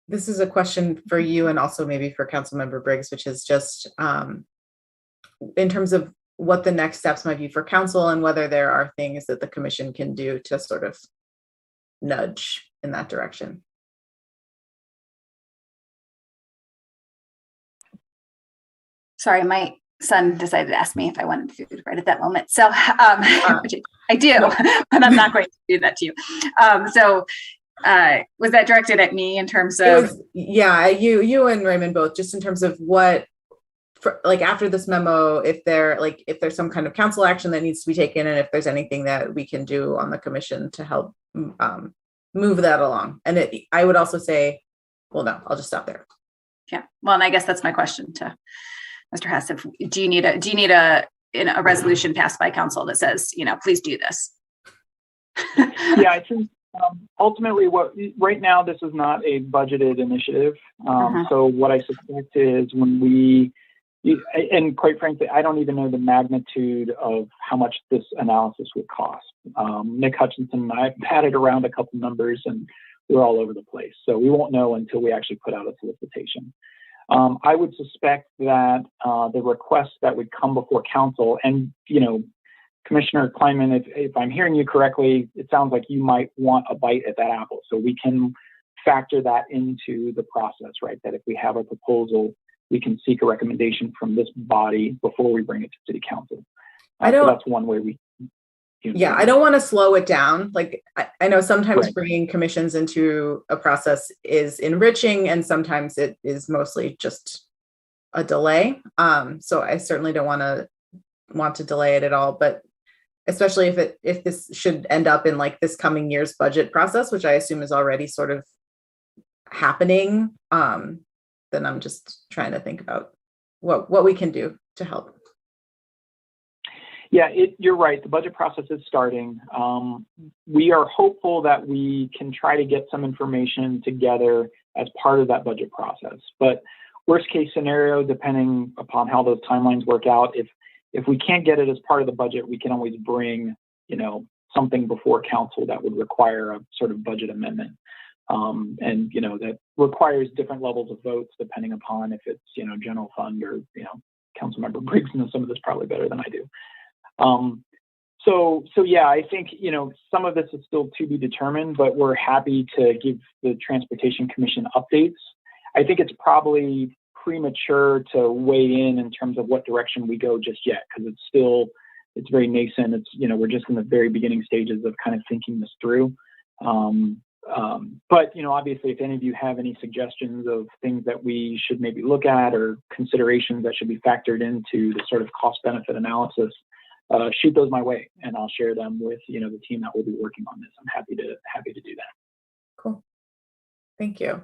This is a question for you and also maybe for Councilmember Briggs, which is just in terms of what the next steps might be for council and whether there are things that the commission can do to sort of nudge in that direction. Sorry, my son decided to ask me if I wanted food right at that moment. So which I do, but I'm not going to do that to you. Was that directed at me in terms of? You and Raymond both, just in terms of what, like after this memo, if there's some kind of council action that needs to be taken, and if there's anything that we can do on the commission to help move that along. And I would also say, well, no, I'll just stop there. Yeah, well, and I guess that's my question to Mr. Hess. Do you need a resolution passed by council that says, please do this? Yeah, I think ultimately right now, this is not a budgeted initiative. So what I suspect is and quite frankly, I don't even know the magnitude of how much this analysis would cost. Nick Hutchinson and I batted around a couple numbers and we're all over the place. So we won't know until we actually put out a solicitation. I would suspect that the requests that would come before council, and Commissioner Kleinman, if I'm hearing you correctly, it sounds like you might want a bite at that apple. So we can factor that into the process, right? That if we have a proposal, we can seek a recommendation from this body before we bring it to City Council. So that's one way we. I don't want to slow it down. Like I know sometimes bringing commissions into a process is enriching, and sometimes it is mostly just a delay. So I certainly don't want to delay it at all. But especially if this should end up in like this coming year's budget process, which I assume is already sort of happening, then I'm just trying to think about what we can do to help. Yeah, you're right. The budget process is starting. We are hopeful that we can try to get some information together as part of that budget process. But worst case scenario, depending upon how those timelines work out, if we can't get it as part of the budget, we can always bring, something before council that would require a sort of budget amendment. And, that requires different levels of votes depending upon if it's, general fund or, Councilmember Briggs knows some of this probably better than I do. So yeah, I think, some of this is still to be determined, but we're happy to give the Transportation Commission updates. I think it's probably premature to weigh in terms of what direction we go just yet, because it's very nascent. It's, we're just in the very beginning stages of kind of thinking this through. But, obviously, if any of you have any suggestions of things that we should maybe look at or considerations that should be factored into the sort of cost-benefit analysis, shoot those my way, and I'll share them with, the team that will be working on this. I'm happy to do that. Cool. Thank you.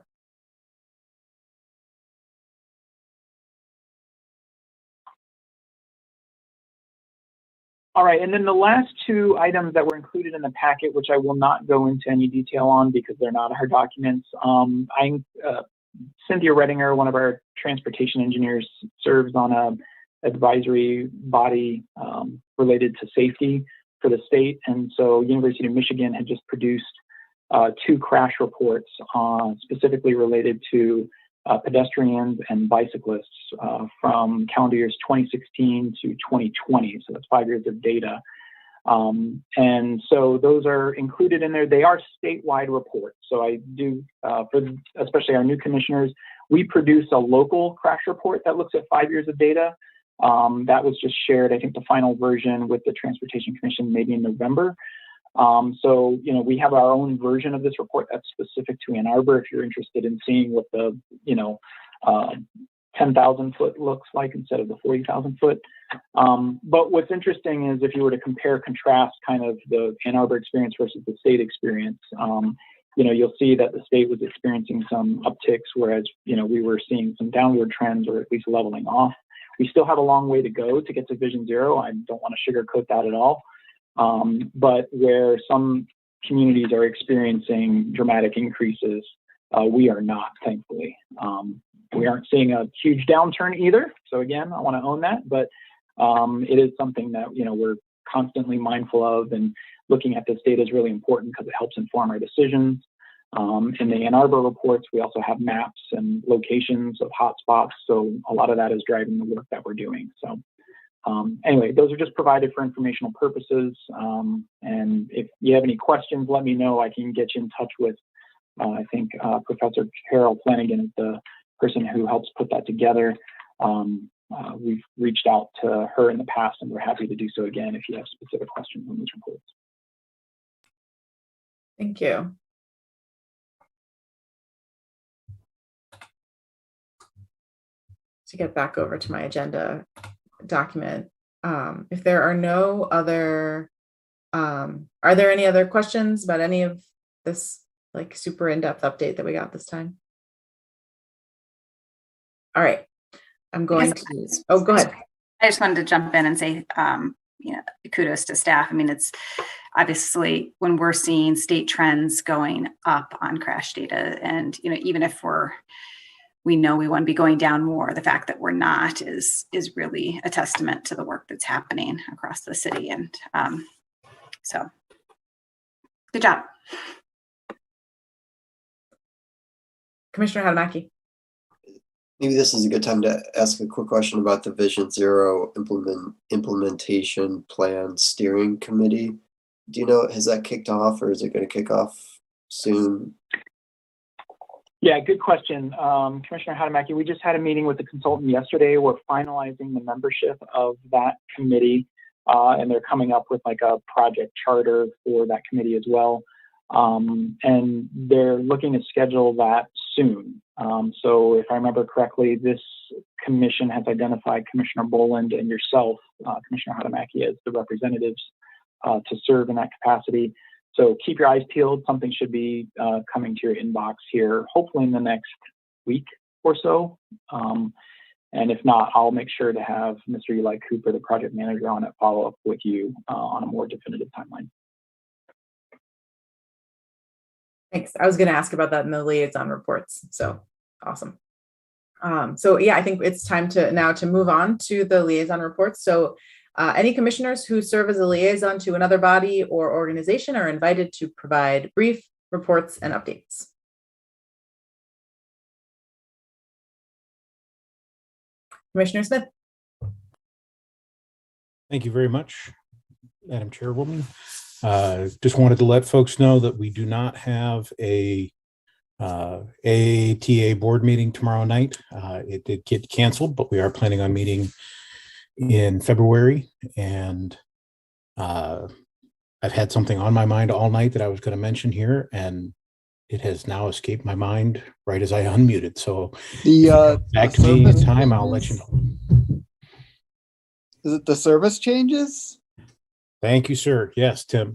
All right, and then the last two items that were included in the packet, which I will not go into any detail on because they're not our documents. Cynthia Redinger, one of our transportation engineers, serves on a advisory body related to safety for the state. And so University of Michigan had just produced 2 crash reports specifically related to pedestrians and bicyclists from calendar years 2016 to 2020. So that's 5 years of data. And so those are included in there. They are statewide reports. So I do, for especially our new commissioners, we produce a local crash report that looks at 5 years of data. That was just shared, I think the final version with the Transportation Commission maybe in November. So, we have our own version of this report that's specific to Ann Arbor. If you're interested in seeing what the, 10,000 foot looks like instead of the 40,000 foot. But what's interesting is if you were to compare, contrast kind of the Ann Arbor experience versus the state experience, you'll see that the state was experiencing some upticks, whereas, we were seeing some downward trends or at least leveling off. We still have a long way to go to get to Vision Zero. I don't want to sugarcoat that at all. But where some communities are experiencing dramatic increases, we are not, thankfully. We aren't seeing a huge downturn either. So again, I want to own that, but it is something that, we're constantly mindful of, and looking at this data is really important because it helps inform our decisions. In the Ann Arbor reports, we also have maps and locations of hotspots. So a lot of that is driving the work that we're doing. So anyway, those are just provided for informational purposes. And if you have any questions, let me know. I can get you in touch with, I think, Professor Carol Flanagan is the person who helps put that together. We've reached out to her in the past, and we're happy to do so again if you have specific questions on these reports. Thank you. To get back over to my agenda document, if there are no other, are there any other questions about any of this like super in-depth update that we got this time? All right, I'm going to, oh, go ahead. I just wanted to jump in and say, kudos to staff. I mean, it's obviously when we're seeing state trends going up on crash data, and, even if we know we want to be going down more, the fact that we're not is really a testament to the work that's happening across the city. And so good job. Commissioner Hadamaki. Maybe this is a good time to ask a quick question about the Vision Zero implementation plan steering committee. Do you know, has that kicked off, or is it going to kick off soon? Yeah, good question. Commissioner Hadamaki, we just had a meeting with the consultant yesterday. We're finalizing the membership of that committee, and they're coming up with like a project charter for that committee as well. And they're looking to schedule that soon. So if I remember correctly, this commission has identified Commissioner Boland and yourself, Commissioner Hadamaki, as the representatives to serve in that capacity. So keep your eyes peeled. Something should be coming to your inbox here, hopefully in the next week or so. And if not, I'll make sure to have Mr. Eli Cooper, the project manager, on it, follow up with you on a more definitive timeline. Thanks. I was going to ask about that in the liaison reports. So awesome. So yeah, I think it's time to now to move on to the liaison reports. So any commissioners who serve as a liaison to another body or organization are invited to provide brief reports and updates. Commissioner Smith. Thank you very much, Madam Chairwoman. Just wanted to let folks know that we do not have a AATA board meeting tomorrow night. It did get canceled, but we are planning on meeting in February. And I've had something on my mind all night that I was going to mention here, and it has now escaped my mind right as I unmuted. So back to me in time, I'll let you know. Is it the service changes? Thank you, sir. Yes, Tim.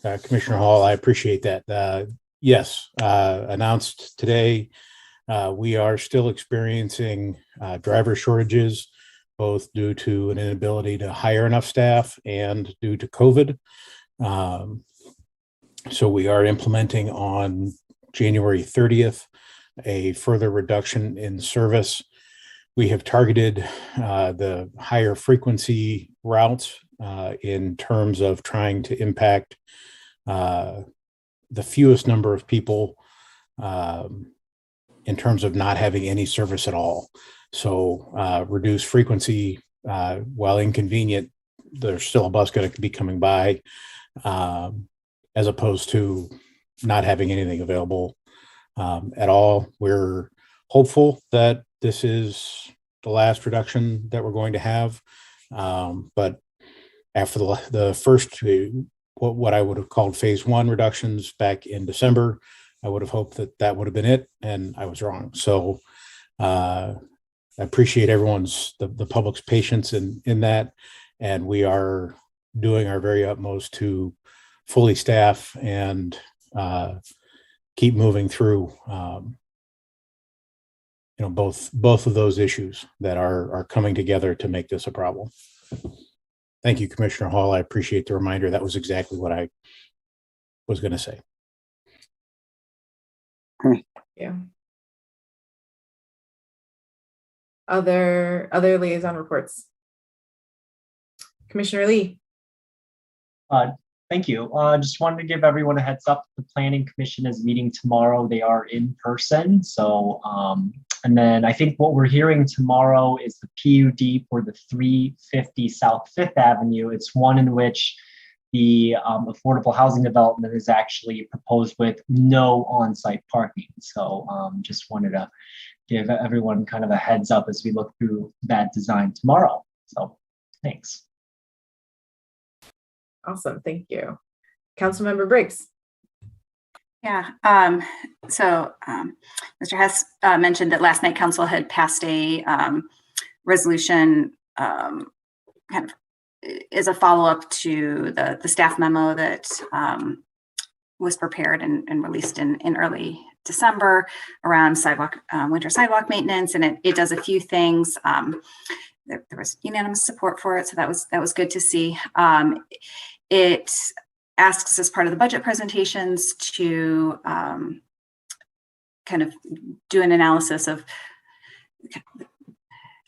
Commissioner Hall, I appreciate that. Yes, announced today, we are still experiencing driver shortages, both due to an inability to hire enough staff and due to COVID. So we are implementing on January 30th a further reduction in service. We have targeted the higher frequency routes in terms of trying to impact the fewest number of people in terms of not having any service at all. So reduce frequency, while inconvenient, there's still a bus going to be coming by, as opposed to not having anything available at all. We're hopeful that this is the last reduction that we're going to have, but after the first, what I would have called phase one reductions back in December. I would have hoped that that would have been it, and I was wrong. So I appreciate everyone's, the public's patience in that, and we are doing our very utmost to fully staff and keep moving through both of those issues that are coming together to make this a problem. Thank you, Commissioner Hall. I appreciate the reminder. That was exactly what I was going to say. Yeah. Other liaison reports. Commissioner Lee. Thank you. Just wanted to give everyone a heads up. The Planning Commission is meeting tomorrow. They are in person. So, and then I think what we're hearing tomorrow is the PUD for the 350 South 5th Avenue. It's one in which the affordable housing development is actually proposed with no on-site parking. So just wanted to give everyone kind of a heads up as we look through that design tomorrow. So thanks. Awesome, thank you. Councilmember Briggs. Yeah, so Mr. Hess mentioned that last night council had passed a resolution kind of is a follow-up to the staff memo that was prepared and released in early December around sidewalk, winter sidewalk maintenance, and it does a few things. There was unanimous support for it, so that was good to see. It asks as part of the budget presentations to kind of do an analysis of,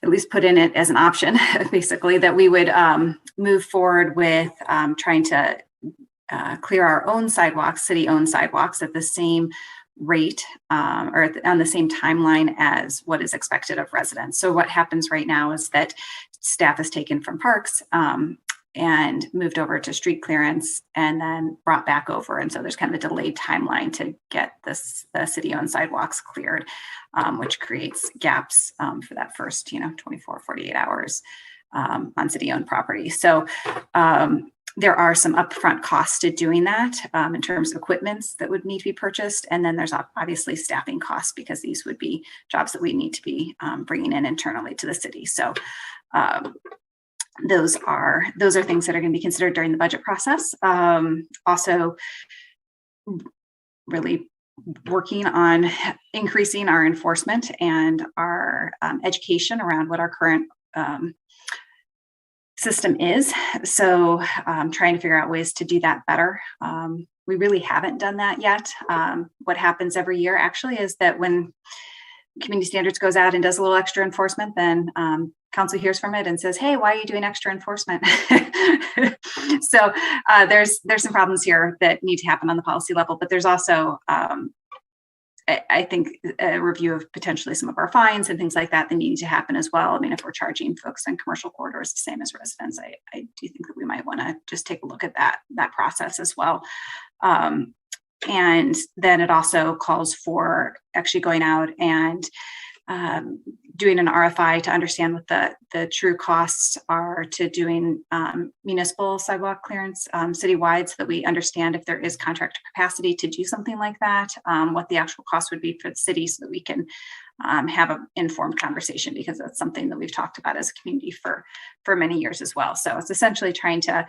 at least put in it as an option, basically, that we would move forward with trying to clear our own sidewalks, city-owned sidewalks, at the same rate or on the same timeline as what is expected of residents. So what happens right now is that staff is taken from parks and moved over to street clearance and then brought back over. And so there's kind of a delayed timeline to get the city-owned sidewalks cleared, which creates gaps for that first, 24, 48 hours on city-owned property. So there are some upfront costs to doing that in terms of equipments that would need to be purchased. And then there's obviously staffing costs, because these would be jobs that we need to be bringing in internally to the city. So those are things that are going to be considered during the budget process. Also, really working on increasing our enforcement and our education around what our current system is. So trying to figure out ways to do that better. We really haven't done that yet. What happens every year actually is that when community standards goes out and does a little extra enforcement, then council hears from it and says, hey, why are you doing extra enforcement? So there's some problems here that need to happen on the policy level, but there's also I think a review of potentially some of our fines and things like that need to happen as well. I mean, if we're charging folks in commercial corridors the same as residents, I do think that we might want to just take a look at that process as well. And then it also calls for actually going out and doing an RFI to understand what the true costs are to doing municipal sidewalk clearance citywide, so that we understand if there is contractor capacity to do something like that, what the actual cost would be for the city, so that we can have an informed conversation, because that's something that we've talked about as a community for many years as well. So it's essentially trying to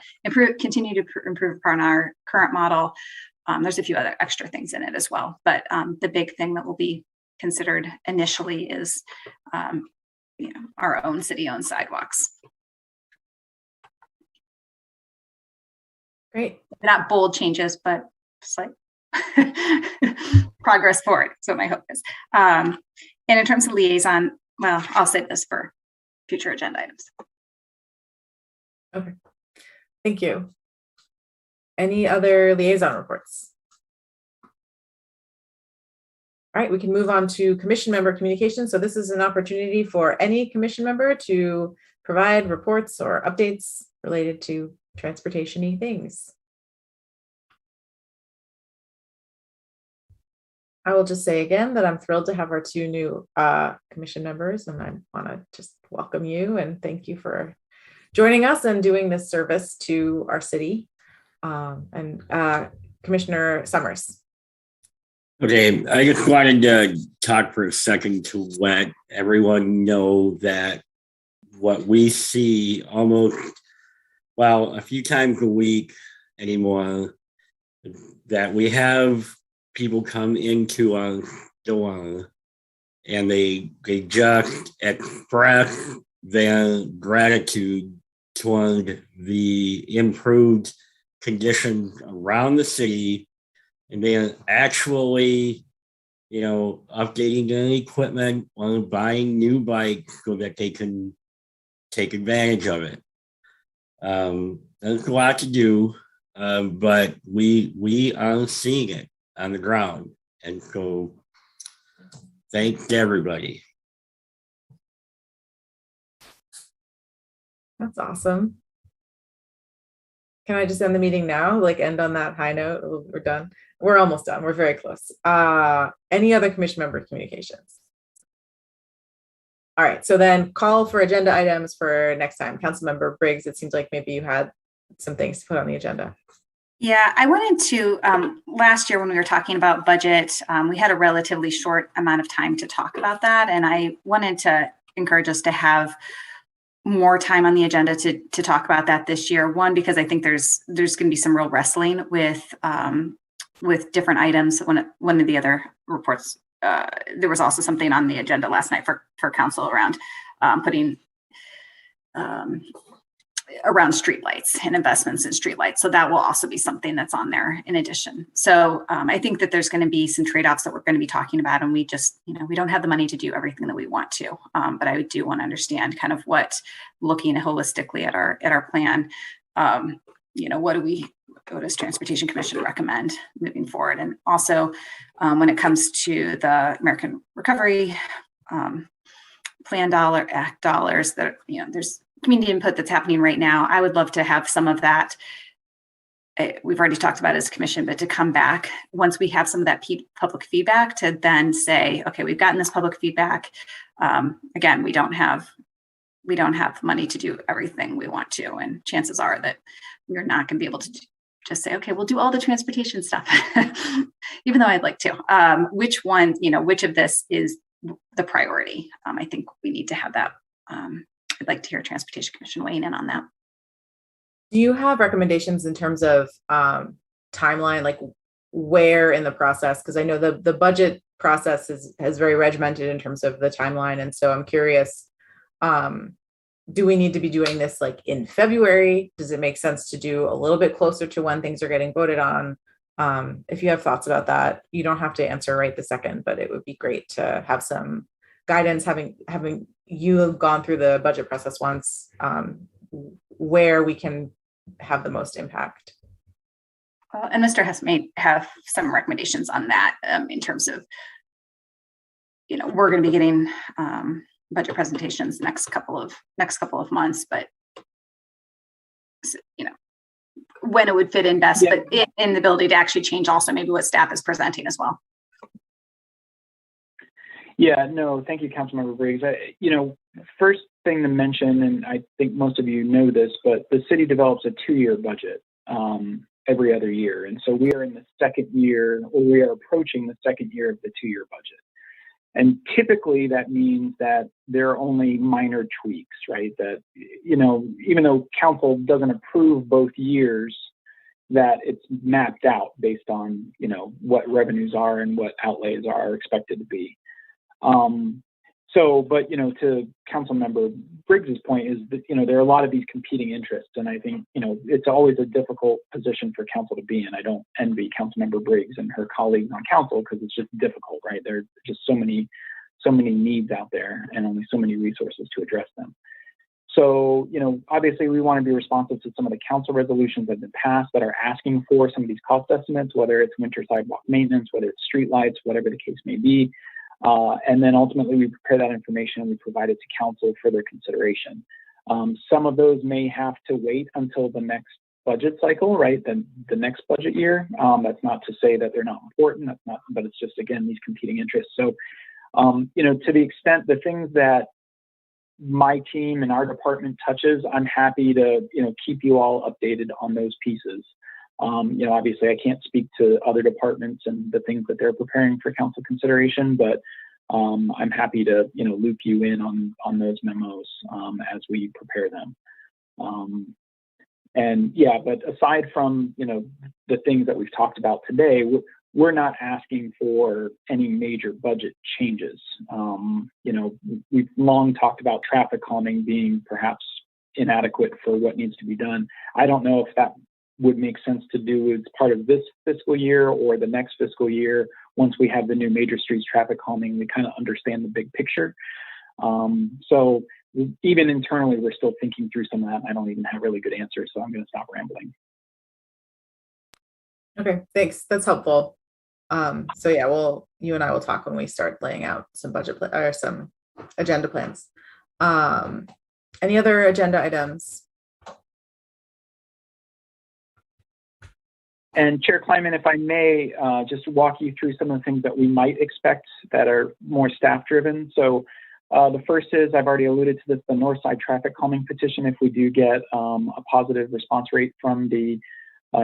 continue to improve upon our current model. There's a few other extra things in it as well, but the big thing that will be considered initially is our own city-owned sidewalks. Great. Not bold changes, but slight progress forward. So my hope is. And in terms of liaison, well, I'll save this for future agenda items. Okay. Thank you. Any other liaison reports? All right, we can move on to commission member communication. So this is an opportunity for any commission member to provide reports or updates related to transportation-y things. I will just say again that I'm thrilled to have our two new commission members, and I want to just welcome you and thank you for joining us and doing this service to our city. And Commissioner Summers. Okay, I just wanted to talk for a second to let everyone know that what we see almost, well, a few times a week anymore, that we have people come into our door and they just express their gratitude toward the improved conditions around the city, and they're actually, updating their equipment or buying new bikes so that they can take advantage of it. There's a lot to do, but we are seeing it on the ground, and so thanks to everybody. That's awesome. Can I just end the meeting now? Like end on that high note? We're done. We're almost done. We're very close. Any other commission member communications? All right. So then call for agenda items for next time. Councilmember Briggs, it seems like maybe you had some things to put on the agenda. Yeah, I wanted to, last year when we were talking about budget, we had a relatively short amount of time to talk about that. And I wanted to encourage us to have more time on the agenda to talk about that this year. One, because I think there's going to be some real wrestling with different items. One of the other reports, there was also something on the agenda last night for council around putting around streetlights and investments in streetlights. So that will also be something that's on there in addition. So I think that there's going to be some trade-offs that we're going to be talking about, and we just, we don't have the money to do everything that we want to. But I do want to understand kind of looking holistically at our plan, what does Transportation Commission recommend moving forward? And also when it comes to the American Recovery Plan Act dollars that, there's community input that's happening right now. I would love to have some of that. We've already talked about it as a commission, but to come back once we have some of that public feedback to then say, okay, we've gotten this public feedback. Again, we don't have money to do everything we want to. And chances are that we're not going to be able to just say, okay, we'll do all the transportation stuff, even though I'd like to. Which of this is the priority? I think we need to have that. I'd like to hear Transportation Commission weighing in on that. Do you have recommendations in terms of timeline, like where in the process? Because I know the budget process has very regimented in terms of the timeline. And so I'm curious, do we need to be doing this like in February? Does it make sense to do a little bit closer to when things are getting voted on? If you have thoughts about that, you don't have to answer right this second, but it would be great to have some guidance, having you have gone through the budget process once, where we can have the most impact. And Mr. Hess may have some recommendations on that in terms of, we're going to be getting budget presentations next couple of months, but when it would fit in best, yeah. But in the ability to actually change also maybe what staff is presenting as well. Yeah, no, thank you, Councilmember Briggs. First thing to mention, and I think most of you know this, but the city develops a 2-year budget every other year. And so we are in the second year, or we are approaching the second year of the 2-year budget. And typically that means that there are only minor tweaks, right? That, even though council doesn't approve both years, that it's mapped out based on, what revenues are and what outlays are expected to be. But to Councilmember Briggs's point is that, there are a lot of these competing interests. And I think, it's always a difficult position for council to be in. I don't envy Councilmember Briggs and her colleagues on council because it's just difficult, right? There are just so many needs out there and only so many resources to address them. So, obviously we want to be responsive to some of the council resolutions that have been passed that are asking for some of these cost estimates, whether it's winter sidewalk maintenance, whether it's streetlights, whatever the case may be. And then ultimately we prepare that information and we provide it to council for their consideration. Some of those may have to wait until the next budget cycle, right? The next budget year. That's not to say that they're not important. But it's just, again, these competing interests. So, to the extent the things that my team and our department touches, I'm happy to, keep you all updated on those pieces. Obviously I can't speak to other departments and the things that they're preparing for council consideration, but I'm happy to, loop you in on those memos as we prepare them. But aside from, the things that we've talked about today, we're not asking for any major budget changes. We've long talked about traffic calming being perhaps inadequate for what needs to be done. I don't know if that would make sense to do as part of this fiscal year or the next fiscal year. Once we have the new major streets traffic calming, we kind of understand the big picture. So even internally, we're still thinking through some of that. And I don't even have really good answers, so I'm going to stop rambling. Okay, thanks. That's helpful. So yeah, you and I will talk when we start laying out some budget or some agenda plans. Any other agenda items? And Chair Kleiman, if I may, just walk you through some of the things that we might expect that are more staff driven. So the first is, I've already alluded to this, the North Side traffic calming petition. If we do get a positive response rate from the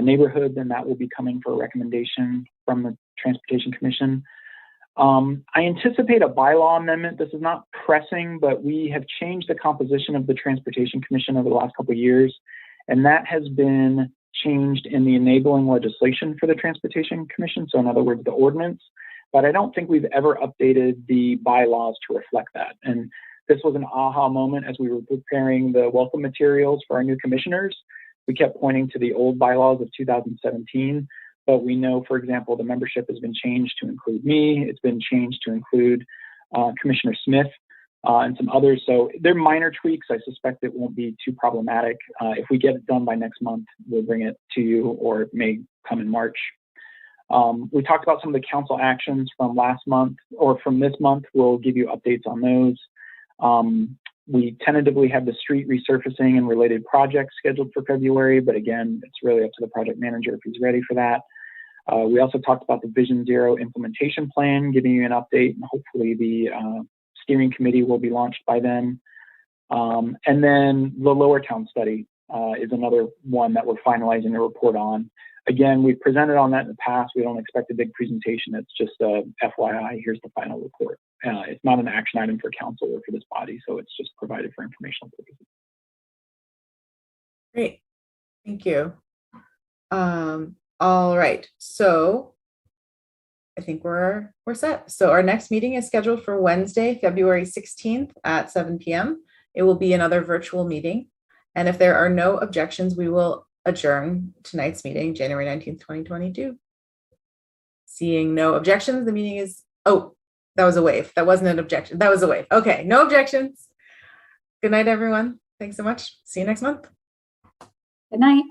neighborhood, then that will be coming for a recommendation from the Transportation Commission. I anticipate a bylaw amendment. This is not pressing, but we have changed the composition of the Transportation Commission over the last couple of years, and that has been changed in the enabling legislation for the Transportation Commission. So in other words, the ordinance, but I don't think we've ever updated the bylaws to reflect that. And this was an aha moment as we were preparing the welcome materials for our new commissioners. We kept pointing to the old bylaws of 2017, but we know, for example, the membership has been changed to include me. It's been changed to include Commissioner Smith and some others. So they're minor tweaks. I suspect it won't be too problematic. If we get it done by next month, we'll bring it to you, or it may come in March. We talked about some of the council actions from last month or from this month. We'll give you updates on those. We tentatively have the street resurfacing and related projects scheduled for February, but again, it's really up to the project manager if he's ready for that. We also talked about the Vision Zero implementation plan, giving you an update, and hopefully the steering committee will be launched by then. And then the Lower Town study is another one that we're finalizing a report on. Again, we've presented on that in the past. We don't expect a big presentation. It's just a FYI, here's the final report. It's not an action item for council or for this body, so it's just provided for informational purposes. Great, thank you. All right, so I think we're set. So our next meeting is scheduled for Wednesday, February 16th at 7 p.m. It will be another virtual meeting. And if there are no objections, we will adjourn tonight's meeting, January 19th, 2022. Seeing no objections, the meeting is, oh, that was a wave. That wasn't an objection. That was a wave. Okay, no objections. Good night, everyone. Thanks so much. See you next month. Good night.